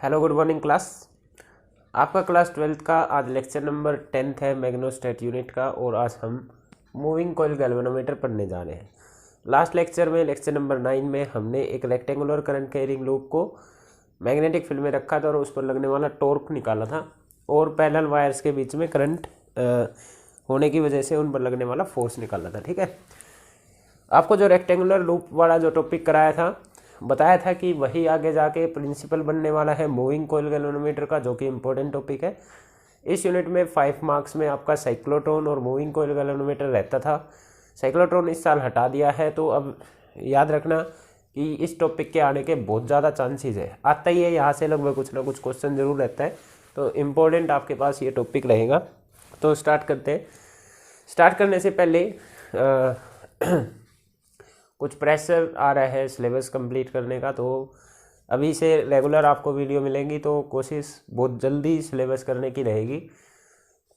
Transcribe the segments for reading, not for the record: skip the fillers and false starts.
Hello good morning class. आपका class 12th का आज लेक्चर नंबर 10th है मैग्नोस्टेट यूनिट का, और आज हम मूविंग कॉइल गैल्वेनोमीटर पढ़ने जा रहे हैं। लास्ट लेक्चर में लेक्चर नंबर 9 में हमने एक रेक्टेंगुलर करंट कैरिंग लूप को मैग्नेटिक फील्ड में रखा था और उस पर लगने वाला टॉर्क निकाला था, और पैरेलल वायर्स के बीच में करंट होने की वजह से उन पर लगने वाला फोर्स निकाला था। ठीक है, आपको जो रेक्टेंगुलर लूप वाला जो टॉपिक कराया था, बताया था कि वही आगे जाके प्रिंसिपल बनने वाला है मूविंग कॉइल गैल्वेनोमीटर का, जो कि इम्पोर्टेंट टॉपिक है। इस यूनिट में 5 मार्क्स में आपका साइक्लोट्रॉन और मूविंग कॉइल गैल्वेनोमीटर रहता था। साइक्लोट्रॉन इस साल हटा दिया है, तो अब याद रखना कि इस टॉपिक के आने के बहुत ज़्यादा चांसेस है। आता ही है, यहाँ से लगभग कुछ ना कुछ क्वेश्चन जरूर रहता है, तो इम्पोर्टेंट आपके पास ये टॉपिक रहेगा। तो स्टार्ट करते हैं। स्टार्ट करने से पहले कुछ प्रेशर आ रहा है सिलेबस कंप्लीट करने का, तो अभी से रेगुलर आपको वीडियो मिलेंगी, तो कोशिश बहुत जल्दी सिलेबस करने की रहेगी।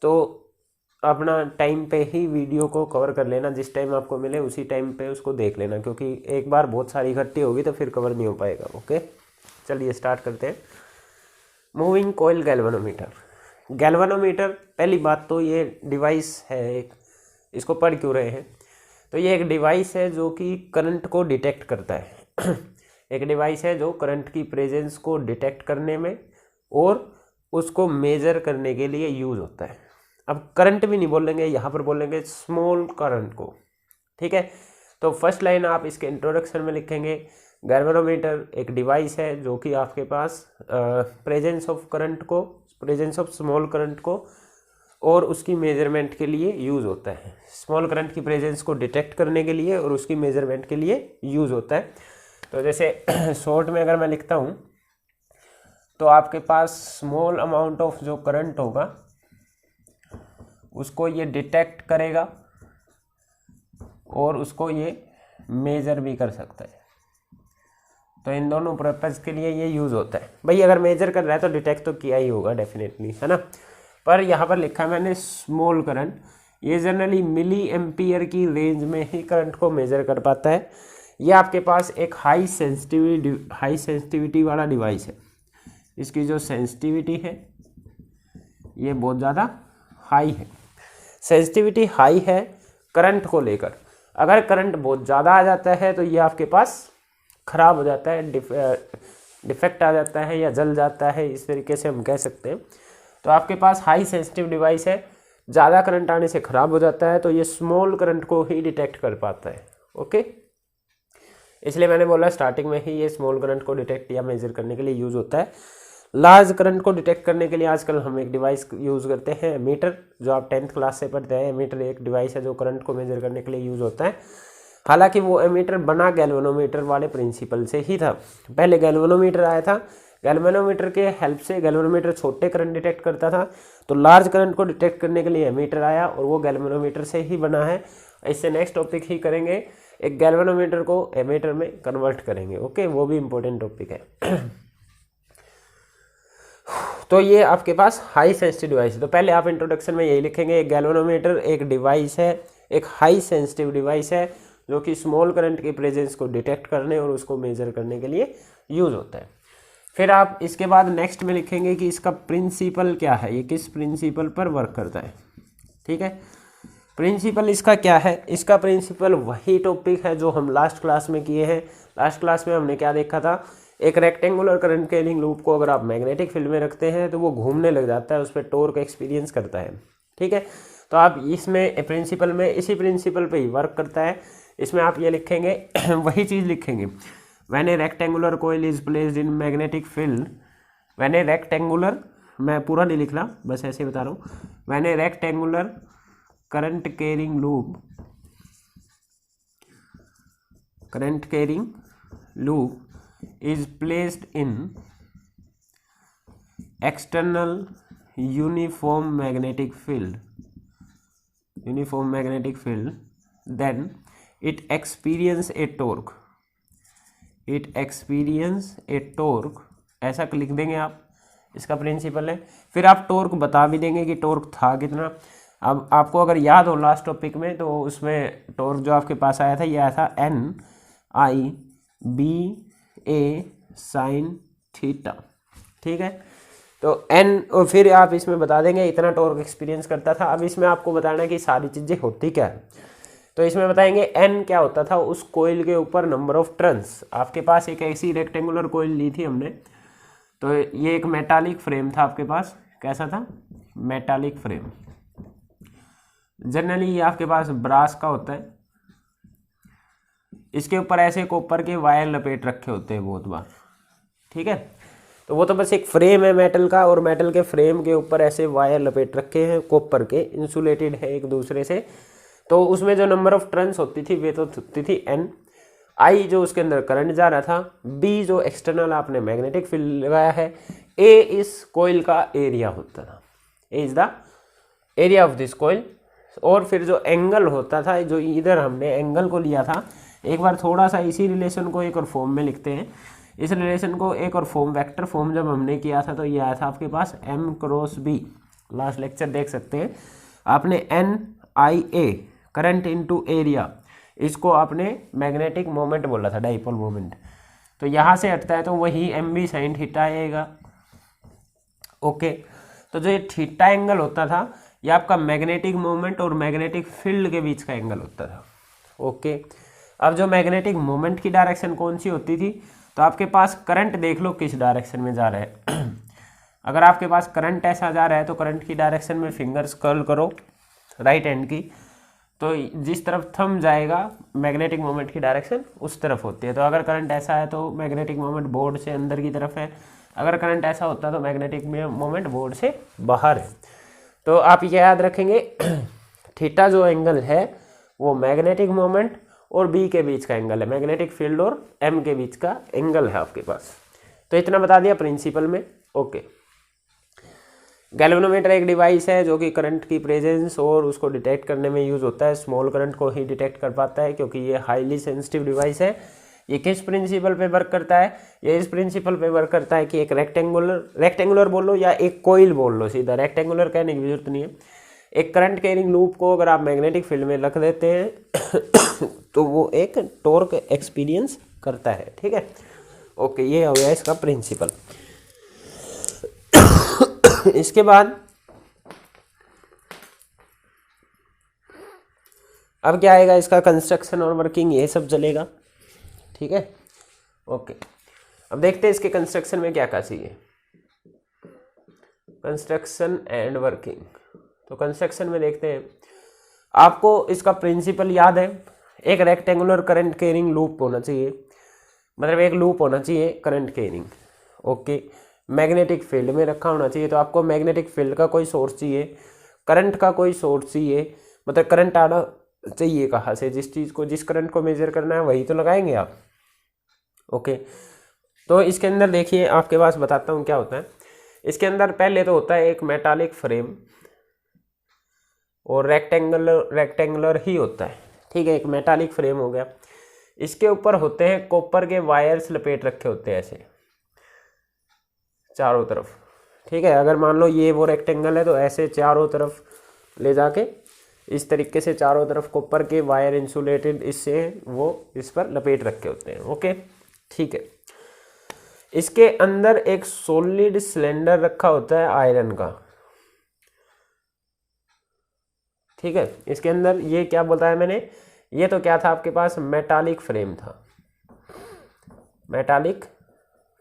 तो अपना टाइम पे ही वीडियो को कवर कर लेना, जिस टाइम आपको मिले उसी टाइम पे उसको देख लेना, क्योंकि एक बार बहुत सारी इकट्ठी होगी तो फिर कवर नहीं हो पाएगा। ओके, चलिए स्टार्ट करते हैं। Moving coil galvanometer. गैल्वेनोमीटर, पहली बात तो ये डिवाइस है एक, इसको पढ़ क्यों रहे हैं? तो ये एक डिवाइस है जो कि करंट को डिटेक्ट करता है। एक डिवाइस है जो करंट की प्रेजेंस को डिटेक्ट करने में और उसको मेजर करने के लिए यूज होता है। अब करंट भी नहीं बोलेंगे, यहाँ पर बोलेंगे स्मॉल करंट को। ठीक है, तो फर्स्ट लाइन आप इसके इंट्रोडक्शन में लिखेंगे, गैल्वेनोमीटर एक डिवाइस है जो कि आपके पास प्रेजेंस ऑफ करंट को, प्रेजेंस ऑफ स्मॉल करंट को और उसकी मेजरमेंट के लिए यूज़ होता है। स्मॉल करंट की प्रेजेंस को डिटेक्ट करने के लिए और उसकी मेजरमेंट के लिए यूज़ होता है। तो जैसे शॉर्ट में अगर मैं लिखता हूँ, तो आपके पास स्मॉल अमाउंट ऑफ जो करंट होगा उसको ये डिटेक्ट करेगा और उसको ये मेजर भी कर सकता है। तो इन दोनों पर्पज़ के लिए ये यूज़ होता है। भाई अगर मेजर कर रहा है तो डिटेक्ट तो किया ही होगा डेफिनेटली, है ना। पर यहाँ पर लिखा है मैंने स्मॉल करंट, ये जनरली मिली एम्पियर की रेंज में ही करंट को मेजर कर पाता है। ये आपके पास एक हाई सेंसिटिविटी वाला डिवाइस है। इसकी जो सेंसिटिविटी है ये बहुत ज़्यादा हाई है। सेंसिटिविटी हाई है करंट को लेकर। अगर करंट बहुत ज़्यादा आ जाता है तो ये आपके पास ख़राब हो जाता है, डिफेक्ट आ जाता है या जल जाता है, इस तरीके से हम कह सकते हैं। तो आपके पास हाई सेंसिटिव डिवाइस है, ज़्यादा करंट आने से ख़राब हो जाता है, तो ये स्मॉल करंट को ही डिटेक्ट कर पाता है। ओके, इसलिए मैंने बोला स्टार्टिंग में ही ये स्मॉल करंट को डिटेक्ट या मेजर करने के लिए यूज़ होता है। लार्ज करंट को डिटेक्ट करने के लिए आजकल हम एक डिवाइस यूज़ करते हैं, एमीटर, जो आप 10th क्लास से पढ़ते हैं। एमीटर एक डिवाइस है जो करंट को मेजर करने के लिए यूज़ होता है। हालांकि वो एमीटर बना गैल्वेनोमीटर वाले प्रिंसिपल से ही था। पहले गैल्वेनोमीटर आया था, गैल्वेनोमीटर के हेल्प से गैल्वेनोमीटर छोटे करंट डिटेक्ट करता था, तो लार्ज करंट को डिटेक्ट करने के लिए एमीटर आया और वो गैल्वेनोमीटर से ही बना है। इससे नेक्स्ट टॉपिक ही करेंगे, एक गैल्वेनोमीटर को एमीटर में कन्वर्ट करेंगे। ओके, वो भी इम्पोर्टेंट टॉपिक है। तो ये आपके पास हाई सेंसिटिव डिवाइस है। तो पहले आप इंट्रोडक्शन में यही लिखेंगे, एक गैल्वेनोमीटर एक डिवाइस है, एक हाई सेंसिटिव डिवाइस है जो कि स्मॉल करंट की प्रेजेंस को डिटेक्ट करने और उसको मेजर करने के लिए यूज होता है। फिर आप इसके बाद नेक्स्ट में लिखेंगे कि इसका प्रिंसिपल क्या है, ये किस प्रिंसिपल पर वर्क करता है। ठीक है, प्रिंसिपल इसका क्या है? इसका प्रिंसिपल वही टॉपिक है जो हम लास्ट क्लास में किए हैं। लास्ट क्लास में हमने क्या देखा था, एक रेक्टेंगुलर करंट कैरिंग लूप को अगर आप मैग्नेटिक फील्ड में रखते हैं तो वो घूमने लग जाता है, उस पर टॉर्क एक्सपीरियंस करता है। ठीक है, तो आप इसमें प्रिंसिपल में इसी प्रिंसिपल पे ही वर्क करता है। इसमें आप ये लिखेंगे वही चीज़ लिखेंगे, when A rectangular coil is placed in magnetic field, when A rectangular, मैं पूरा नहीं लिख रहा, बस ऐसे बता रहा हूँ, when A rectangular current carrying loop is placed in external uniform magnetic field, then it experience a torque, ऐसा लिख देंगे आप, इसका प्रिंसिपल है। फिर आप टॉर्क बता भी देंगे कि टॉर्क था कितना। अब आपको अगर याद हो लास्ट टॉपिक में, तो उसमें टॉर्क जो आपके पास आया था, ये आया था NIB A sin थीटा। ठीक है। तो एन, और फिर आप इसमें बता देंगे इतना टॉर्क एक्सपीरियंस करता था। अब इसमें आपको बताना है कि सारी चीज़ें होती क्या है। तो इसमें बताएंगे एन क्या होता था, उस कोयल के ऊपर नंबर ऑफ टर्न्स। आपके पास एक ऐसी रेक्टेंगुलर कोयल ली थी हमने, तो ये एक मेटालिक फ्रेम था आपके पास। कैसा था? Metallic frame. जनरली ये आपके पास ब्रास का होता है। इसके ऊपर ऐसे कॉपर के वायर लपेट रखे होते हैं बहुत बार, ठीक है। तो वो तो बस एक फ्रेम है मेटल का, और मेटल के फ्रेम के ऊपर ऐसे वायर लपेट रखे हैं कॉपर के, इंसुलेटेड है एक दूसरे से। तो उसमें जो नंबर ऑफ टर्न्स होती थी वे तो होती थी एन। आई जो उसके अंदर करंट जा रहा था, बी जो एक्सटर्नल आपने मैग्नेटिक फील्ड लगाया है, ए इस कोयल का एरिया होता था, a is the area of this coil. और फिर जो एंगल होता था, जो इधर हमने एंगल को लिया था, एक बार थोड़ा सा इसी रिलेशन को एक और फॉर्म में लिखते हैं। इस रिलेशन को एक और फॉर्म, वेक्टर फॉर्म जब हमने किया था तो ये आया था आपके पास m cross b। Last lecture देख सकते हैं आपने, एन आई ए करंट इनटू एरिया, इसको आपने मैग्नेटिक मोमेंट बोला था, डाइपोल मोमेंट। तो यहाँ से हटता है तो वही एम बी साइन थीटा आएगा। ओके, तो जो ये थीटा एंगल होता था ये आपका मैग्नेटिक मोमेंट और मैग्नेटिक फील्ड के बीच का एंगल होता था। ओके, अब जो मैग्नेटिक मोमेंट की डायरेक्शन कौन सी होती थी, तो आपके पास करंट देख लो किस डायरेक्शन में जा रहा है। अगर आपके पास करंट ऐसा जा रहा है तो करंट की डायरेक्शन में फिंगर्स कर्ल करो राइट हैंड की, तो जिस तरफ थंब जाएगा मैग्नेटिक मोमेंट की डायरेक्शन उस तरफ होती है। तो अगर करंट ऐसा है तो मैग्नेटिक मोमेंट बोर्ड से अंदर की तरफ है, अगर करंट ऐसा होता है तो मैग्नेटिक मोमेंट बोर्ड से बाहर है। तो आप ये याद रखेंगे थीटा जो एंगल है वो मैग्नेटिक मोमेंट और बी के बीच का एंगल है, मैग्नेटिक फील्ड और एम के बीच का एंगल है आपके पास। तो इतना बता दिया प्रिंसिपल में। ओके, गैल्वेनोमीटर एक डिवाइस है जो कि करंट की प्रेजेंस और उसको डिटेक्ट करने में यूज होता है। स्मॉल करंट को ही डिटेक्ट कर पाता है क्योंकि ये हाईली सेंसिटिव डिवाइस है। ये किस प्रिंसिपल पे वर्क करता है? ये इस प्रिंसिपल पे वर्क करता है कि एक रेक्टेंगुलर बोल लो या एक कोइल बोल लो, सीधा रेक्टेंगुलर कहने की जरूरत नहीं है। एक करंट कैरिंग लूप को अगर आप मैग्नेटिक फील्ड में रख देते हैं तो वो एक टॉर्क एक्सपीरियंस करता है, ठीक है। ओके, ये हो गया इसका प्रिंसिपल। इसके बाद अब क्या आएगा, इसका कंस्ट्रक्शन और वर्किंग, ये सब चलेगा, ठीक है। ओके, अब देखते हैं इसके कंस्ट्रक्शन में क्या क्या चाहिए। कंस्ट्रक्शन एंड वर्किंग, तो कंस्ट्रक्शन में देखते हैं, आपको इसका प्रिंसिपल याद है। एक रेक्टेंगुलर करंट कैरिंग लूप होना चाहिए, मतलब एक लूप होना चाहिए current carrying. Okay, magnetic field में रखा होना चाहिए। तो आपको मैग्नेटिक फील्ड का कोई सोर्स चाहिए, करंट का कोई सोर्स चाहिए, मतलब करंट आना चाहिए कहाँ से, जिस चीज़ को, जिस करंट को मेजर करना है वही तो लगाएंगे आप। ओके, तो इसके अंदर देखिए आपके पास बताता हूँ क्या होता है। इसके अंदर पहले तो होता है एक मेटालिक फ्रेम और रेक्टेंगुलर ही होता है, ठीक है। एक मेटालिक फ्रेम हो गया, इसके ऊपर होते हैं कॉपर के वायर्स लपेट रखे होते हैं ऐसे चारों तरफ, ठीक है। अगर मान लो ये वो रेक्टेंगल है तो ऐसे चारों तरफ ले जाके इस तरीके से चारों तरफ कॉपर के वायर इंसुलेटेड इससे वो इस पर लपेट रखे होते हैं। ओके, ठीक है। इसके अंदर एक सॉलिड सिलेंडर रखा होता है आयरन का, ठीक है। इसके अंदर ये क्या बताया मैंने, ये तो क्या था आपके पास, मेटालिक फ्रेम था, मेटालिक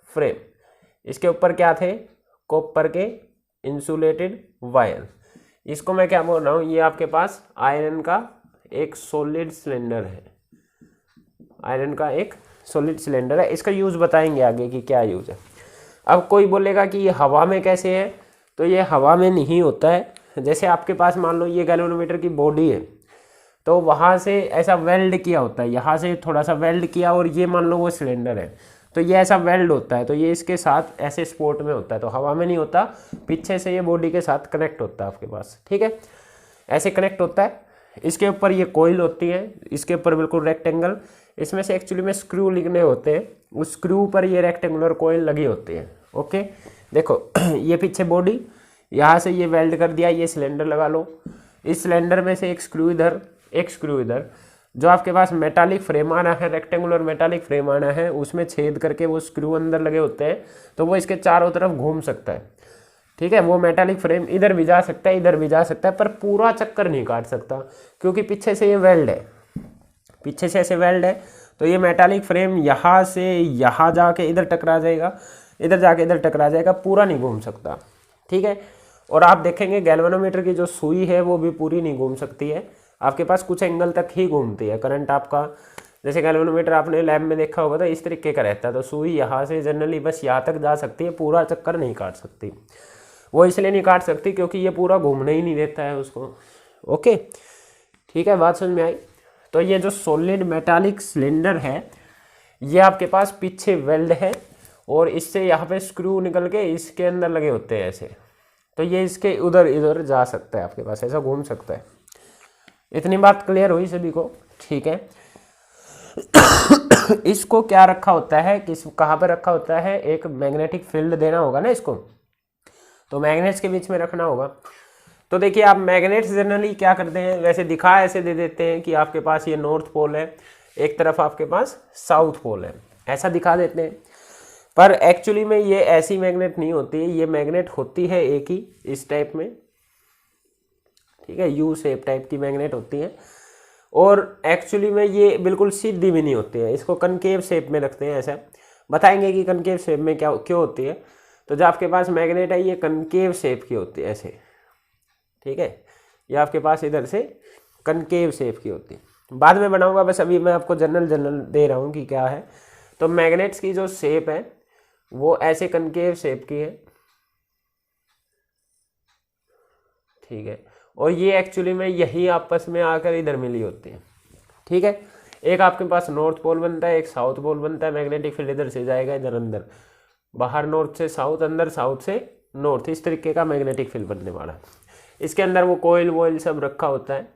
फ्रेम। इसके ऊपर क्या थे, कॉपर के इंसुलेटेड वायर। इसको मैं क्या बोल रहा हूँ, ये आपके पास आयरन का एक सॉलिड सिलेंडर है, आयरन का एक सॉलिड सिलेंडर है। इसका यूज़ बताएंगे आगे कि क्या यूज़ है। अब कोई बोलेगा कि ये हवा में कैसे है, तो ये हवा में नहीं होता है। जैसे आपके पास मान लो ये गैल्वेनोमीटर की बॉडी है, तो वहाँ से ऐसा वेल्ड किया होता है, यहाँ से थोड़ा सा वेल्ड किया, और ये मान लो वो सिलेंडर है तो ये ऐसा वेल्ड होता है, तो ये इसके साथ ऐसे स्पोर्ट में होता है, तो हवा में नहीं होता, पीछे से ये बॉडी के साथ कनेक्ट होता है आपके पास, ठीक है। ऐसे कनेक्ट होता है। इसके ऊपर ये कोयल होती है, इसके ऊपर बिल्कुल रेक्टेंगल, इसमें से एक्चुअली में स्क्रू लिखने होते हैं, उस स्क्रू पर ये रेक्टेंगुलर कोयल लगी होती है। ओके, देखो ये पीछे बॉडी, यहाँ से ये वेल्ड कर दिया, ये सिलेंडर लगा लो, इस सिलेंडर में से एक स्क्रू इधर, एक स्क्रू इधर, जो आपके पास मेटालिक फ्रेम आना है, रेक्टेंगुलर मेटालिक फ्रेम आना है, उसमें छेद करके वो स्क्रू अंदर लगे होते हैं, तो वो इसके चारों तरफ घूम सकता है। ठीक है, वो मेटालिक फ्रेम इधर भी जा सकता है, इधर भी जा सकता है, पर पूरा चक्कर नहीं काट सकता, क्योंकि पीछे से ये वेल्ड है, पीछे से ऐसे वेल्ड है, तो ये मेटालिक फ्रेम यहाँ से यहाँ जाके इधर टकरा जाएगा, इधर जाके इधर टकरा जाएगा, पूरा नहीं घूम सकता। ठीक है, और आप देखेंगे गैल्वेनोमीटर की जो सुई है वो भी पूरी नहीं घूम सकती है, आपके पास कुछ एंगल तक ही घूमती है करंट आपका। जैसे गैल्वेनोमीटर आपने लैब में देखा होगा तो इस तरीके का रहता है, तो सुई यहाँ से जनरली बस यहाँ तक जा सकती है, पूरा चक्कर नहीं काट सकती। वो इसलिए नहीं काट सकती क्योंकि ये पूरा घूमने ही नहीं देता है उसको। ओके, ठीक है, बात समझ में आई। तो ये जो सॉलिड मेटालिक सिलेंडर है ये आपके पास पीछे वेल्ड है, और इससे यहाँ पे स्क्रू निकल के इसके अंदर लगे होते हैं ऐसे, तो ये इसके उधर इधर जा सकता है, आपके पास ऐसा घूम सकता है। इतनी बात क्लियर हुई सभी को? ठीक है। इसको क्या रखा होता है, किस कहाँ पर रखा होता है, एक मैग्नेटिक फील्ड देना होगा ना इसको, तो मैग्नेट्स के बीच में रखना होगा। तो देखिए आप मैग्नेट्स जनरली क्या करते हैं, वैसे दिखा ऐसे दे देते हैं कि आपके पास ये नॉर्थ पोल है, एक तरफ आपके पास साउथ पोल है, ऐसा दिखा देते हैं, पर एक्चुअली में ये ऐसी मैग्नेट नहीं होती है, ये मैग्नेट होती है एक ही इस टाइप में। ठीक है, यू शेप टाइप की मैग्नेट होती है, और एक्चुअली में ये बिल्कुल सीधी भी नहीं होती है, इसको कनकेव शेप में रखते हैं। ऐसा बताएंगे कि कनकेव शेप में क्या क्यों होती है। तो जो आपके पास मैग्नेट है ये कनकेव शेप की होती है ऐसे। ठीक है, ये आपके पास इधर से कनकेव शेप की होती है, बाद में बनाऊंगा, बस अभी मैं आपको जनरल दे रहा हूँ कि क्या है। तो मैग्नेट्स की जो शेप है वो ऐसे कनकेव शेप की है। ठीक है, और ये एक्चुअली में यही आपस में आकर इधर मिली होती है। ठीक है, एक आपके पास नॉर्थ पोल बनता है, एक साउथ पोल बनता है, मैग्नेटिक फील्ड इधर से जाएगा इधर अंदर, बाहर नॉर्थ से साउथ, अंदर साउथ से नॉर्थ, इस तरीके का मैग्नेटिक फील्ड बनने वाला है। इसके अंदर वो कोयल वोयल सब रखा होता है,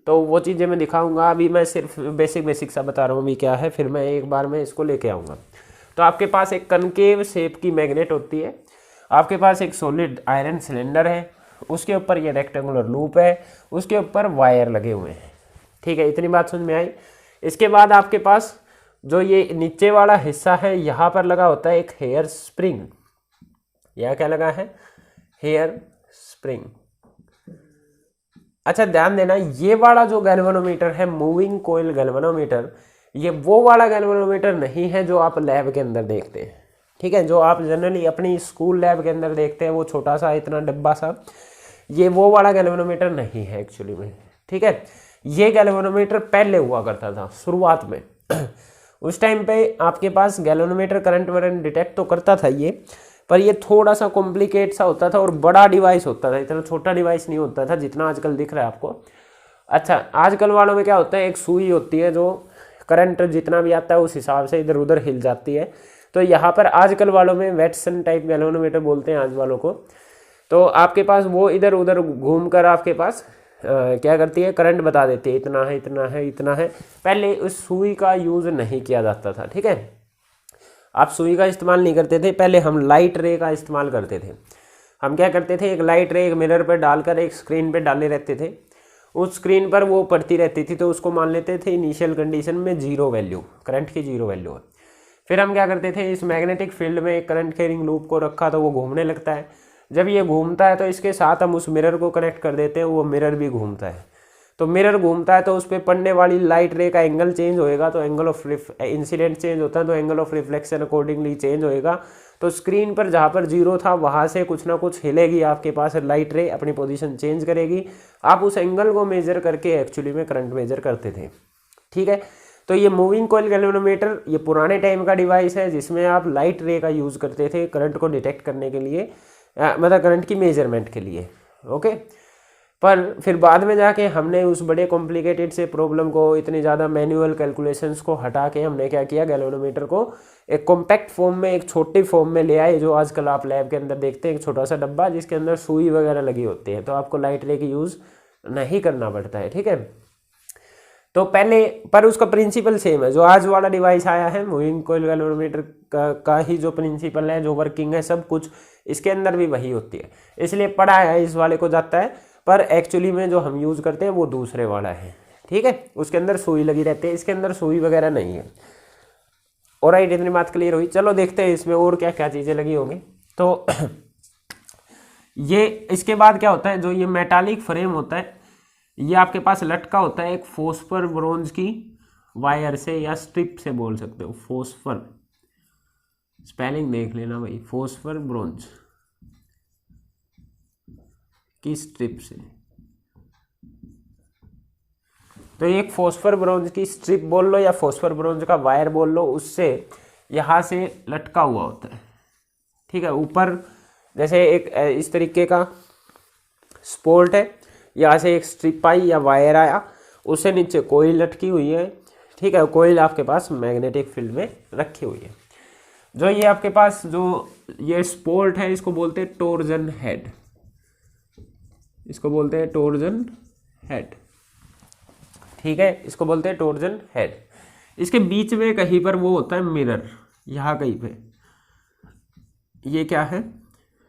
तो वो चीज़ें मैं दिखाऊंगा, अभी मैं सिर्फ बेसिक सा बता रहा हूँ अभी क्या है, फिर मैं एक बार में इसको लेके आऊँगा। तो आपके पास एक कनकेव शेप की मैग्नेट होती है, आपके पास एक सॉलिड आयरन सिलेंडर है, उसके ऊपर ये रेक्टेंगुलर लूप है, उसके ऊपर वायर लगे हुए हैं। ठीक है, इतनी बात समझ में आई। इसके बाद आपके पास जो ये नीचे वाला हिस्सा है यहाँ पर लगा होता है एक हेयर स्प्रिंग। यह क्या लगा है, हेयर स्प्रिंग। अच्छा ध्यान देना, ये वाला जो गैल्वेनोमीटर है, मूविंग कोयल गैल्वेनोमीटर, ये वो वाला गैल्वेनोमीटर नहीं है जो आप लैब के अंदर देखते हैं। ठीक है, जो आप जनरली अपनी स्कूल लैब के अंदर देखते हैं, वो छोटा सा इतना डब्बा सा, ये वो वाला गैल्वेनोमीटर नहीं है एक्चुअली में। ठीक है, ये गैल्वेनोमीटर पहले हुआ करता था शुरुआत में। उस टाइम पे आपके पास गैल्वेनोमीटर करंट वरंट डिटेक्ट तो करता था ये, पर ये थोड़ा सा कॉम्प्लिकेट सा होता था और बड़ा डिवाइस होता था, इतना छोटा डिवाइस नहीं होता था जितना आजकल दिख रहा है आपको। अच्छा, आजकल वालों में क्या होता है, एक सुई होती है जो करंट जितना भी आता है उस हिसाब से इधर उधर हिल जाती है। तो यहाँ पर आजकल वालों में वेटसन टाइप गैल्वेनोमीटर बोलते हैं आज वालों को। तो आपके पास वो इधर उधर घूम कर आपके पास क्या करती है, करंट बता देती है, इतना है इतना है इतना है। पहले उस सुई का यूज़ नहीं किया जाता था। ठीक है, आप सुई का इस्तेमाल नहीं करते थे, पहले हम लाइट रे का इस्तेमाल करते थे। हम क्या करते थे, एक लाइट रे एक मिरर पर डालकर एक स्क्रीन पे डाले रहते थे, उस स्क्रीन पर वो पड़ती रहती थी, तो उसको मान लेते थे इनिशियल कंडीशन में 0 वैल्यू, करंट की 0 वैल्यू है। फिर हम क्या करते थे, इस मैग्नेटिक फील्ड में एक करंट कैरिंग लूप को रखा तो वो घूमने लगता है। जब ये घूमता है तो इसके साथ हम उस मिरर को कनेक्ट कर देते हैं, वो मिरर भी घूमता है। तो मिरर घूमता है तो उस पर पड़ने वाली लाइट रे का एंगल चेंज होएगा, तो एंगल ऑफ इंसिडेंट चेंज होता है, तो angle of reflection accordingly change होएगा। तो स्क्रीन पर जहाँ पर 0 था वहाँ से कुछ ना कुछ हिलेगी, आपके पास लाइट रे अपनी पोजीशन चेंज करेगी। आप उस एंगल को मेजर करके एक्चुअली में करंट मेजर करते थे। ठीक है, तो ये मूविंग कॉइल गैल्वेनोमीटर ये पुराने टाइम का डिवाइस है जिसमें आप लाइट रे का यूज़ करते थे करंट को डिटेक्ट करने के लिए, मतलब करंट की मेजरमेंट के लिए। ओके, पर फिर बाद में जाके हमने उस बड़े कॉम्प्लिकेटेड से प्रॉब्लम को, इतनी ज़्यादा मैनुअल कैलकुलेशंस को हटा के हमने क्या किया, गैल्वेनोमीटर को एक कॉम्पैक्ट फॉर्म में, एक छोटी फॉर्म में ले आए, जो आजकल आप लैब के अंदर देखते हैं, एक छोटा सा डब्बा जिसके अंदर सुई वगैरह लगी होती है, तो आपको लाइट रे की यूज़ नहीं करना पड़ता है। ठीक है, तो पहले पर उसका प्रिंसिपल सेम है। जो आज वाला डिवाइस आया है मूविंग कॉइल गैल्वेनोमीटर का ही जो प्रिंसिपल है, जो वर्किंग है, सब कुछ इसके अंदर भी वही होती है, इसलिए पढ़ा है इस वाले को जाता है, पर एक्चुअली में जो हम यूज़ करते हैं वो दूसरे वाला है। ठीक है, उसके अंदर सुई लगी रहती है, इसके अंदर सुई वगैरह नहीं है। और राइट, इतनी बात क्लियर हुई। चलो देखते हैं इसमें और क्या क्या चीज़ें लगी होंगी। तो ये इसके बाद क्या होता है, जो ये मेटालिक फ्रेम होता है ये आपके पास लटका होता है एक फॉस्फर ब्रोंज की वायर से या स्ट्रिप से बोल सकते हो। फॉस्फर, स्पेलिंग देख लेना भाई, फॉस्फर ब्रोंज की स्ट्रिप से। तो एक फॉस्फर ब्रोंज की स्ट्रिप बोल लो या फॉस्फर ब्रोंज का वायर बोल लो, उससे यहाँ से लटका हुआ होता है। ठीक है, ऊपर जैसे एक इस तरीके का स्पोर्ट है, यहाँ से एक स्ट्रिप आई या वायर आया, उससे नीचे कोईल लटकी हुई है। ठीक है, कोईल आपके पास मैग्नेटिक फील्ड में रखी हुई है। जो ये आपके पास जो ये स्पोर्ट है इसको बोलते हैं टोर्जन हेड, इसको बोलते हैं टोर्जन हेड। ठीक है, इसको बोलते हैं टोर्जन हेड। इसके बीच में कहीं पर वो होता है मिरर, यहाँ कहीं पे ये क्या है,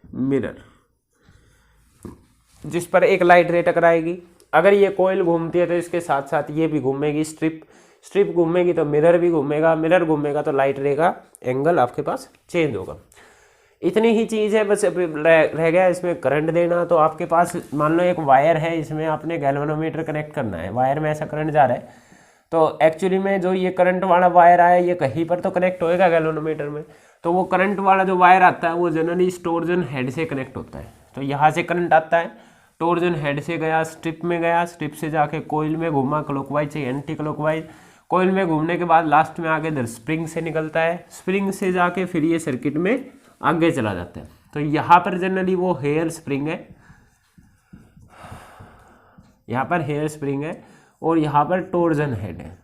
मिरर, जिस पर एक लाइट रे टकराएगी। अगर ये कोयल घूमती है तो इसके साथ साथ ये भी घूमेगी, स्ट्रिप घूमेगी तो मिरर भी घूमेगा, मिरर घूमेगा तो लाइट रे का एंगल आपके पास चेंज होगा। इतनी ही चीज़ है, बस रह गया इसमें करंट देना। तो आपके पास मान लो एक वायर है, इसमें आपने गैल्वेनोमीटर कनेक्ट करना है, वायर में ऐसा करंट जा रहा है, तो एक्चुअली में जो ये करंट वाला वायर आया ये कहीं पर तो कनेक्ट होएगा गैल्वेनोमीटर में। तो वो करंट वाला जो वायर आता है वो जनरली टोर्जन हेड से कनेक्ट होता है। तो यहाँ से करंट आता है, टोर्जन हेड से गया स्ट्रिप में, गया स्ट्रिप से जाके कोईल में घूमा क्लॉकवाइज या एंटी क्लॉकवाइज, कोईल में घूमने के बाद लास्ट में आगे इधर स्प्रिंग से निकलता है, स्प्रिंग से जाके फिर ये सर्किट में आगे चला जाता है। तो यहाँ पर जनरली वो हेयर स्प्रिंग है, यहाँ पर हेयर स्प्रिंग है और यहाँ पर टोर्जन हेड है।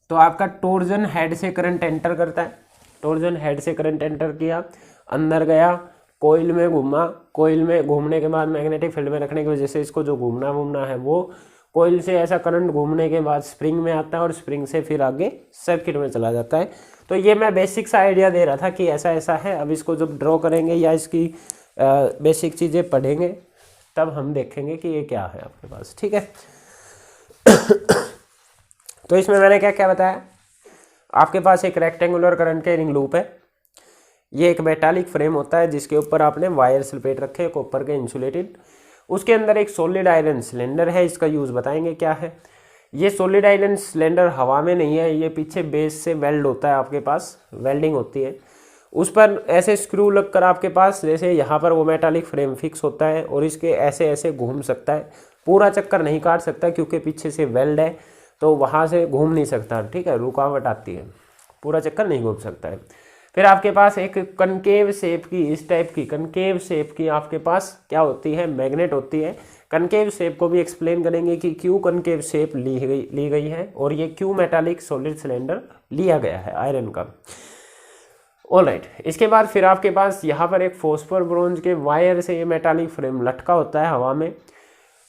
तो आपका टोर्जन हेड से करंट एंटर करता है, टोर्जन हेड से करंट एंटर किया, अंदर गया, कोईल में घूमा, कोईल में घूमने के बाद मैग्नेटिक फील्ड में रखने की वजह से इसको जो घूमना है वो कोईल से ऐसा करंट घूमने के बाद स्प्रिंग में आता है और स्प्रिंग से फिर आगे सर्किट में चला जाता है। तो ये मैं बेसिक सा आइडिया दे रहा था कि ऐसा ऐसा है। अब इसको जब ड्रॉ करेंगे या इसकी बेसिक चीज़ें पढ़ेंगे तब हम देखेंगे कि ये क्या है आपके पास। ठीक है, तो इसमें मैंने क्या क्या बताया, आपके पास एक रेक्टेंगुलर करंट कैरिंग लूप है, ये एक मेटालिक फ्रेम होता है जिसके ऊपर आपने वायर सल्फेट रखे कॉपर के इंसुलेटेड, उसके अंदर एक सॉलिड आयरन सिलेंडर है, इसका यूज़ बताएंगे क्या है। ये सॉलिड आयरन सिलेंडर हवा में नहीं है, ये पीछे बेस से वेल्ड होता है, आपके पास वेल्डिंग होती है, उस पर ऐसे स्क्रू लगकर आपके पास जैसे यहाँ पर वो मेटालिक फ्रेम फिक्स होता है और इसके ऐसे ऐसे घूम सकता है, पूरा चक्कर नहीं काट सकता क्योंकि पीछे से वेल्ड है तो वहाँ से घूम नहीं सकता। ठीक है, रुकावट आती है, पूरा चक्कर नहीं घूम सकता है। फिर आपके पास एक कनकेव शेप की, इस टाइप की कनकेव शेप की आपके पास क्या होती है, मैग्नेट होती है। कनकेव शेप को भी एक्सप्लेन करेंगे कि क्यों कनकेव शेप ली गई है और ये क्यों मेटालिक सॉलिड सिलेंडर लिया गया है आयरन का। ऑलराइट, इसके बाद फिर आपके पास यहाँ पर एक फॉस्फर ब्रोंज के वायर से ये मेटालिक फ्रेम लटका होता है हवा में,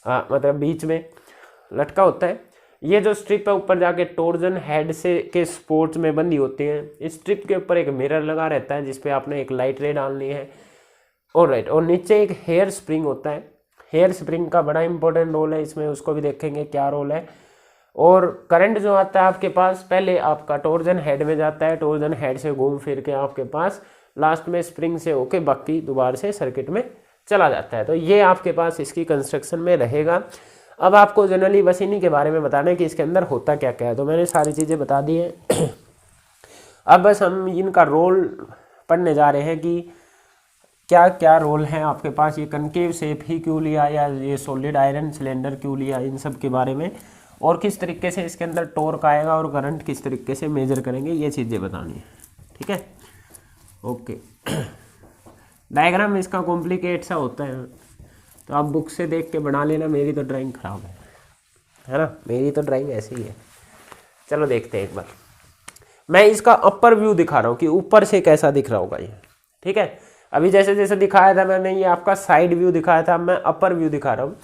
मतलब बीच में लटका होता है। ये जो स्ट्रिप है ऊपर जाके टोर्जन हेड से के स्पोर्ट्स में बंधी होती है। इस स्ट्रिप के ऊपर एक मिरर लगा रहता है जिसपे आपने एक लाइट रे डालनी है। ऑलराइट, और नीचे एक हेयर स्प्रिंग होता है, हेयर स्प्रिंग का बड़ा इंपॉर्टेंट रोल है इसमें, उसको भी देखेंगे क्या रोल है। और करंट जो आता है आपके पास पहले आपका टोर्जन हेड में जाता है, टोर्जन हेड से घूम फिर के आपके पास लास्ट में स्प्रिंग से होके बाकी दोबारा से सर्किट में चला जाता है। तो ये आपके पास इसकी कंस्ट्रक्शन में रहेगा। अब आपको जनरली बस इन्हीं के बारे में बताना है कि इसके अंदर होता क्या क्या है। तो मैंने सारी चीज़ें बता दी हैं। अब बस हम इनका रोल पढ़ने जा रहे हैं कि क्या क्या रोल है आपके पास, ये कनकेव शेप ही क्यों लिया या ये सॉलिड आयरन सिलेंडर क्यों लिया, इन सब के बारे में, और किस तरीके से इसके अंदर टॉर्क आएगा और करंट किस तरीके से मेजर करेंगे, ये चीज़ें बतानी है। ठीक है, ओके। डायग्राम इसका कॉम्प्लिकेट सा होता है तो आप बुक से देख के बना लेना, मेरी तो ड्राइंग ख़राब है ना, मेरी तो ड्राइंग ऐसी ही है। चलो देखते हैं एक बार। मैं इसका अपर व्यू दिखा रहा हूँ कि ऊपर से कैसा दिख रहा होगा ये। ठीक है, अभी जैसे जैसे दिखाया था मैंने, ये आपका साइड व्यू दिखाया था, मैं अपर व्यू दिखा रहा हूँ।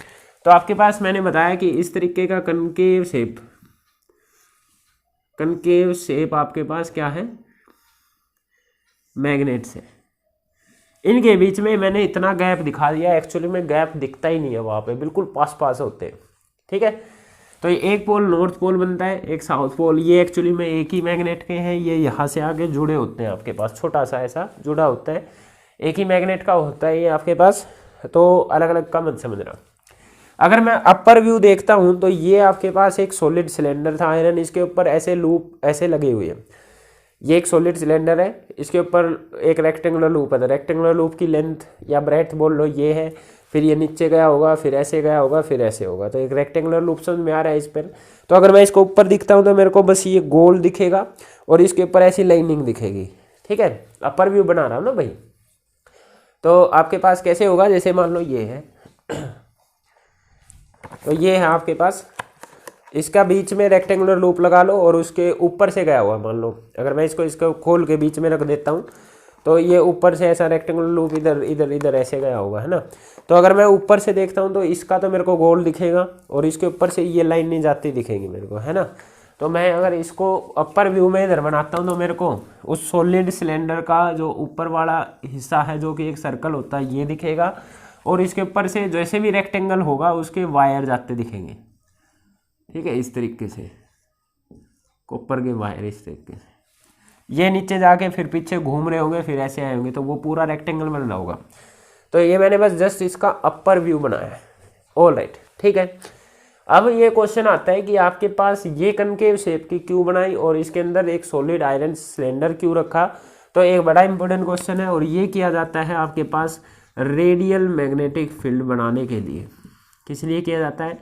तो आपके पास मैंने बताया कि इस तरीके का कनकेव शेप आपके पास क्या है, मैग्नेट से। इनके बीच में मैंने इतना गैप दिखा दिया, एक्चुअली में गैप दिखता ही नहीं है वहाँ पे, बिल्कुल पास पास होते हैं। ठीक है। तो ये एक पोल नॉर्थ पोल बनता है, एक साउथ पोल, ये एक्चुअली में एक ही मैग्नेट के हैं, ये यहाँ से आगे जुड़े होते हैं आपके पास, छोटा सा ऐसा जुड़ा होता है, एक ही मैग्नेट का होता है ये आपके पास, तो अलग अलग का मत समझना। अगर मैं अपर व्यू देखता हूँ तो ये आपके पास एक सॉलिड सिलेंडर था आयरन, इसके ऊपर ऐसे लूप ऐसे लगे हुए हैं, ये एक सॉलिड सिलेंडर है, इसके ऊपर एक रेक्टेंगुलर लूप है, रेक्टेंगुलर लूप की लेंथ या ब्रेथ बोल लो ये है, फिर ये नीचे गया होगा, फिर ऐसे गया होगा, फिर ऐसे होगा, तो एक रेक्टेंगुलर लूप समझ में आ रहा है इस पर। तो अगर मैं इसको ऊपर दिखता हूँ तो मेरे को बस ये गोल दिखेगा और इसके ऊपर ऐसी लाइनिंग दिखेगी, ठीक है, अपर व्यू बना रहा हूँ ना भाई। तो आपके पास कैसे होगा, जैसे मान लो ये है, तो ये है आपके पास, इसका बीच में रेक्टेंगुलर लूप लगा लो और उसके ऊपर से गया हुआ मान लो, अगर मैं इसको खोल के बीच में रख देता हूँ तो ये ऊपर से ऐसा रेक्टेंगुलर लूप इधर इधर इधर ऐसे गया होगा, है ना। तो अगर मैं ऊपर से देखता हूँ तो इसका तो मेरे को गोल दिखेगा और इसके ऊपर से ये लाइन नहीं जाती दिखेगी मेरे को, है ना। तो मैं अगर इसको अपर व्यू में इधर बनाता हूँ तो मेरे को उस सॉलिड सिलेंडर का जो ऊपर वाला हिस्सा है जो कि एक सर्कल होता है ये दिखेगा, और इसके ऊपर से जैसे भी रेक्टेंगल होगा उसके वायर जाते दिखेंगे, ठीक है, इस तरीके से ऊपर के वायर इस तरीके से, ये नीचे जाके फिर पीछे घूम रहे होंगे, फिर ऐसे आए होंगे, तो वो पूरा रेक्टेंगल बन रहा होगा। तो ये मैंने बस जस्ट इसका अपर व्यू बनाया है, ऑल राइट, ठीक है। अब ये क्वेश्चन आता है कि आपके पास ये कनकेव शेप की क्यों बनाई और इसके अंदर एक सॉलिड आयरन सिलेंडर क्यों रखा। तो एक बड़ा इंपॉर्टेंट क्वेश्चन है और ये किया जाता है आपके पास रेडियल मैग्नेटिक फील्ड बनाने के लिए। किस लिए किया जाता है,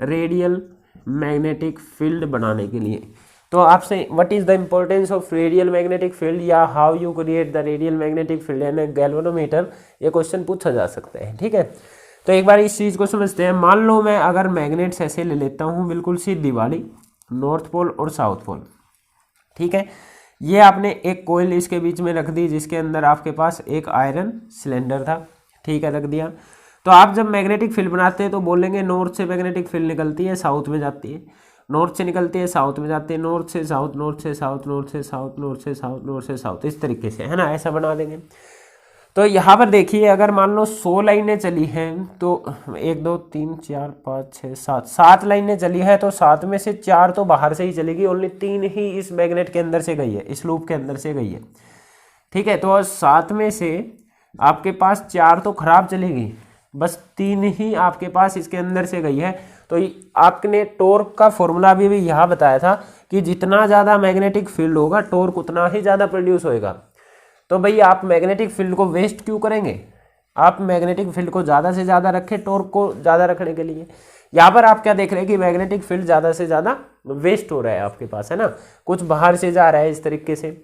रेडियल मैग्नेटिक फील्ड बनाने के लिए। तो आपसे what is the importance of radial magnetic field या how you create the radial magnetic field in a galvanometer, ये क्वेश्चन पूछा जा सकता है, ठीक है। तो एक बार इस चीज़ को समझते हैं। मान लो मैं अगर मैग्नेट्स ऐसे ले लेता हूँ बिल्कुल सीधी वाली, नॉर्थ पोल और साउथ पोल, ठीक है, ये आपने एक कोयल इसके बीच में रख दी जिसके अंदर आपके पास एक आयरन सिलेंडर था, ठीक है, रख दिया। तो आप जब मैग्नेटिक फील्ड बनाते हैं तो बोलेंगे नॉर्थ से मैग्नेटिक फील्ड निकलती है साउथ में जाती है, नॉर्थ से निकलती है साउथ में जाती है, नॉर्थ से साउथ, नॉर्थ से साउथ, नॉर्थ से साउथ, नॉर्थ से साउथ, नॉर्थ से साउथ, इस तरीके से, है ना, ऐसा बना देंगे। तो यहाँ पर देखिए अगर मान लो 100 लाइनें चली हैं तो 1 2 3 4 5 6 7 7 लाइनें चली है, तो 7 में से 4 तो बाहर से ही चलेगी, ओनली 3 ही इस मैग्नेट के अंदर से गई है, इस लूप के अंदर से गई है, ठीक है। तो 7 में से आपके पास 4 तो खराब चलेगी, बस 3 ही आपके पास इसके अंदर से गई है। तो आपने टॉर्क का फॉर्मूला भी यहाँ बताया था कि जितना ज़्यादा मैग्नेटिक फील्ड होगा टॉर्क उतना ही ज़्यादा प्रोड्यूस होएगा। तो भाई आप मैग्नेटिक फील्ड को वेस्ट क्यों करेंगे, आप मैग्नेटिक फील्ड को ज़्यादा से ज़्यादा रखें टॉर्क को ज़्यादा रखने के लिए। यहाँ पर आप क्या देख रहे हैं कि मैग्नेटिक फील्ड ज़्यादा से ज़्यादा वेस्ट हो रहा है आपके पास, है ना, कुछ बाहर से जा रहा है इस तरीके से,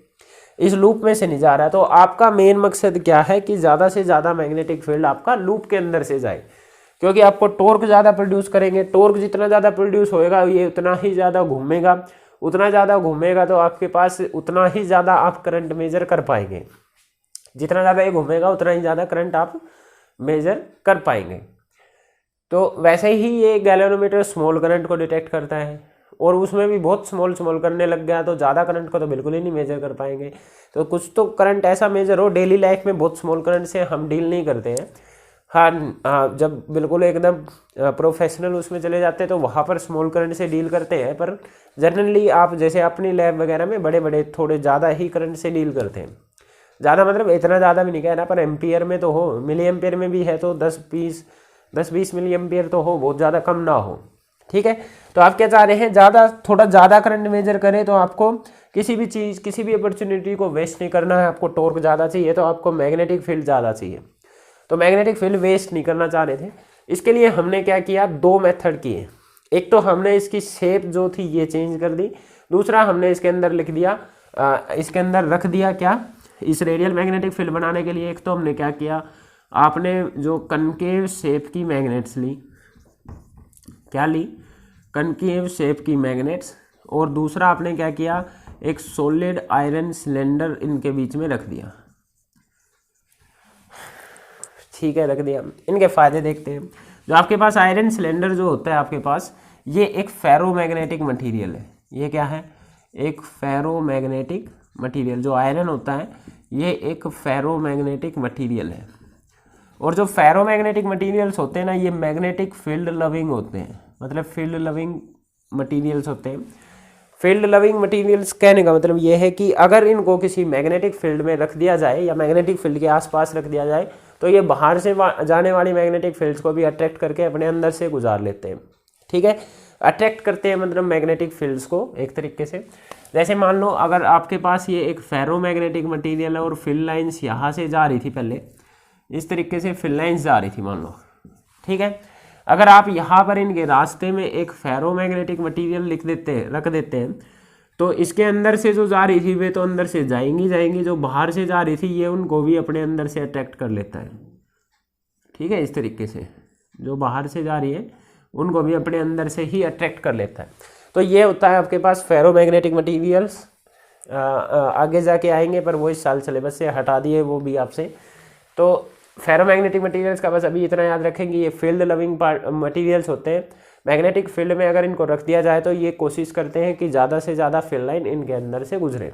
इस लूप में से नहीं जा रहा है। तो आपका मेन मकसद क्या है कि ज़्यादा से ज़्यादा मैग्नेटिक फील्ड आपका लूप के अंदर से जाए, क्योंकि आपको टॉर्क ज़्यादा प्रोड्यूस करेंगे, टॉर्क जितना ज़्यादा प्रोड्यूस होएगा ये उतना ही ज़्यादा घूमेगा, उतना ज़्यादा घूमेगा तो आपके पास उतना ही ज़्यादा आप करंट मेजर कर पाएंगे, जितना ज़्यादा ये घूमेगा उतना ही ज़्यादा करंट आप मेजर कर पाएंगे। तो वैसे ही ये गैल्वेनोमीटर स्मॉल करंट को डिटेक्ट करता है और उसमें भी बहुत स्मॉल स्मॉल करने लग गया तो ज़्यादा करंट को तो बिल्कुल ही नहीं मेजर कर पाएंगे। तो कुछ तो करंट ऐसा मेजर हो, डेली लाइफ में बहुत स्मॉल करंट से हम डील नहीं करते हैं। हाँ, जब बिल्कुल एकदम प्रोफेशनल उसमें चले जाते हैं तो वहाँ पर स्मॉल करंट से डील करते हैं, पर जनरली आप जैसे अपनी लैब वगैरह में बड़े बड़े थोड़े ज़्यादा ही करंट से डील करते हैं। ज़्यादा मतलब इतना ज़्यादा भी नहीं कह रहा, पर एम्पियर में तो हो, मिली एम्पियर में भी है तो 10-20 मिली एम्पियर तो हो, बहुत ज़्यादा कम ना हो, ठीक है। तो आप क्या चाह रहे हैं, थोड़ा ज़्यादा करंट मेजर करें तो आपको किसी भी चीज़ किसी भी अपॉर्चुनिटी को वेस्ट नहीं करना है, आपको टॉर्क ज़्यादा चाहिए तो आपको मैग्नेटिक फील्ड ज़्यादा चाहिए। तो मैग्नेटिक फील्ड वेस्ट नहीं करना चाह रहे थे, इसके लिए हमने क्या किया, 2 मेथड किए। एक तो हमने इसकी शेप जो थी ये चेंज कर दी, दूसरा हमने इसके अंदर लिख दिया, इसके अंदर रख दिया क्या, इस रेडियल मैग्नेटिक फील्ड बनाने के लिए एक तो हमने क्या किया, आपने जो कनकेव शेप की मैग्नेट्स ली, क्या ली, कनकेव शेप की मैग्नेट्स, और दूसरा आपने क्या किया, एक सॉलिड आयरन सिलेंडर इनके बीच में रख दिया, ठीक है, रख दिया। इनके फायदे देखते हैं। जो आपके पास आयरन सिलेंडर जो होता है आपके पास, ये एक फेरोमैग्नेटिक मटेरियल है। ये क्या है, एक फेरोमैग्नेटिक मटेरियल, जो आयरन होता है ये एक फेरोमैग्नेटिक मटेरियल है। और जो फेरोमैग्नेटिक मटेरियल्स होते हैं ना, ये मैग्नेटिक फील्ड लविंग होते हैं, मतलब फील्ड लविंग मटेरियल्स होते हैं। फील्ड लविंग मटेरियल्स कहने का मतलब ये है कि अगर इनको किसी मैग्नेटिक फील्ड में रख दिया जाए या मैग्नेटिक फील्ड के आसपास रख दिया जाए तो ये बाहर से जाने वाली मैग्नेटिक फील्ड्स को भी अट्रैक्ट करके अपने अंदर से गुजार लेते हैं। ठीक है, अट्रैक्ट करते हैं मतलब मैग्नेटिक फील्ड्स को एक तरीके से। जैसे मान लो अगर आपके पास ये एक फेरो मैग्नेटिक मटीरियल है और फील्ड लाइन्स यहाँ से जा रही थी, पहले इस तरीके से फील्ड लाइन्स जा रही थी मान लो। ठीक है, अगर आप यहाँ पर इनके रास्ते में एक फेरो मैग्नेटिक मटीरियल रख देते हैं तो इसके अंदर से जो जा रही थी वे तो अंदर से जाएंगी, जो बाहर से जा रही थी ये उनको भी अपने अंदर से अट्रैक्ट कर लेता है। ठीक है, इस तरीके से जो बाहर से जा रही है उनको भी अपने अंदर से ही अट्रैक्ट कर लेता है। तो ये होता है आपके पास फेरो मैग्नेटिक मटीरियल्स। आगे जाके आएंगे पर वो इस साल सिलेबस से हटा दिए वो भी आपसे। तो फेरोमैग्नेटिक मटेरियल्स का बस अभी इतना याद रखेंगे, ये फील्ड लविंग मटेरियल्स होते हैं। मैग्नेटिक फील्ड में अगर इनको रख दिया जाए तो ये कोशिश करते हैं कि ज़्यादा से ज़्यादा फील्ड लाइन इनके अंदर से गुजरे।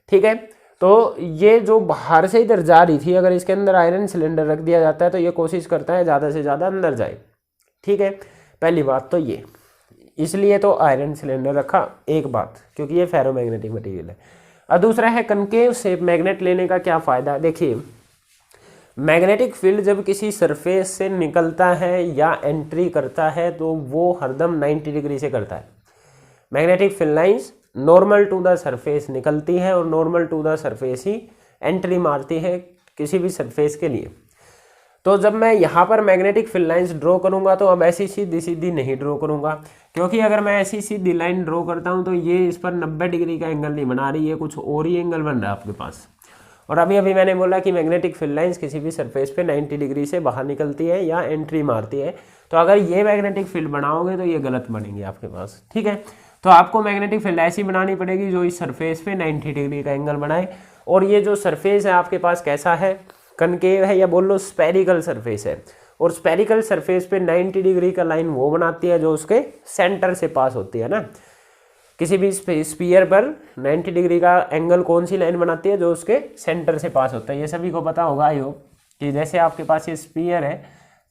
ठीक है, तो ये जो बाहर से इधर जा रही थी अगर इसके अंदर आयरन सिलेंडर रख दिया जाता है तो ये कोशिश करता है ज़्यादा से ज़्यादा अंदर जाए। ठीक है, पहली बात तो ये, इसलिए तो आयरन सिलेंडर रखा एक बात, क्योंकि ये फेरोमैग्नेटिक मटेरियल है। और दूसरा है कनकेव शेप मैग्नेट लेने का क्या फ़ायदा। देखिए, मैग्नेटिक फील्ड जब किसी सरफेस से निकलता है या एंट्री करता है तो वो हरदम 90 डिग्री से करता है। Magnetic field lines normal to the surface निकलती है और नॉर्मल टू द सरफेस ही एंट्री मारती है किसी भी सरफेस के लिए। तो जब मैं यहाँ पर मैग्नेटिक फील्ड लाइंस ड्रॉ करूँगा तो अब ऐसी सीधी सीधी नहीं ड्रॉ करूँगा, क्योंकि अगर मैं ऐसी सीधी लाइन ड्रॉ करता हूँ तो ये इस पर 90 डिग्री का एंगल नहीं बना रही है, कुछ और ही एंगल बन रहा है आपके पास। और अभी अभी मैंने बोला कि मैग्नेटिक फील्ड लाइंस किसी भी सरफेस पे 90 डिग्री से बाहर निकलती है या एंट्री मारती है। तो अगर ये मैग्नेटिक फील्ड बनाओगे तो ये गलत बनेंगे आपके पास। ठीक है, तो आपको मैग्नेटिक फील्ड ऐसी बनानी पड़ेगी जो इस सरफेस पे 90 डिग्री का एंगल बनाए। और ये जो सरफेस है आपके पास कैसा है, कनकेव है या बोल लो स्पेरिकल सरफेस है। और स्पेरिकल सरफेस पे 90 डिग्री का लाइन वो बनाती है जो उसके सेंटर से पास होती है ना। किसी भी स्पीयर पर 90 डिग्री का एंगल कौन सी लाइन बनाती है, जो उसके सेंटर से पास होता है। ये सभी को पता होगा आई होप कि जैसे आपके पास ये स्पीयर है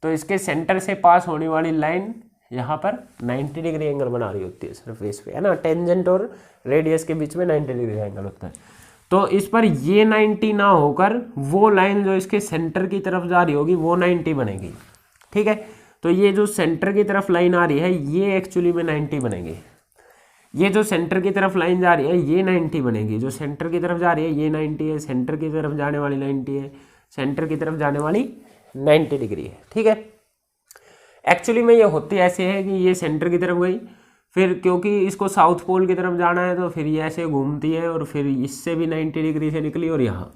तो इसके सेंटर से पास होने वाली लाइन यहाँ पर 90 डिग्री एंगल बना रही होती है सरफेस पे, है ना। टेंजेंट और रेडियस के बीच में 90 डिग्री का एंगल होता है। तो इस पर ये 90 ना होकर वो लाइन जो इसके सेंटर की तरफ जा रही होगी वो 90 बनेगी। ठीक है, तो ये जो सेंटर की तरफ लाइन आ रही है ये एक्चुअली में 90 बनेगी। ये जो सेंटर की तरफ लाइन जा रही है ये 90 बनेगी। जो सेंटर की तरफ जा रही है ये 90 है, सेंटर की तरफ जाने वाली 90 है, सेंटर की तरफ जाने वाली 90 डिग्री है। ठीक है, एक्चुअली में ये होती ऐसे है कि ये सेंटर की तरफ गई, फिर क्योंकि इसको साउथ पोल की तरफ जाना है तो फिर ये ऐसे घूमती है और फिर इससे भी 90 डिग्री से निकली और यहाँ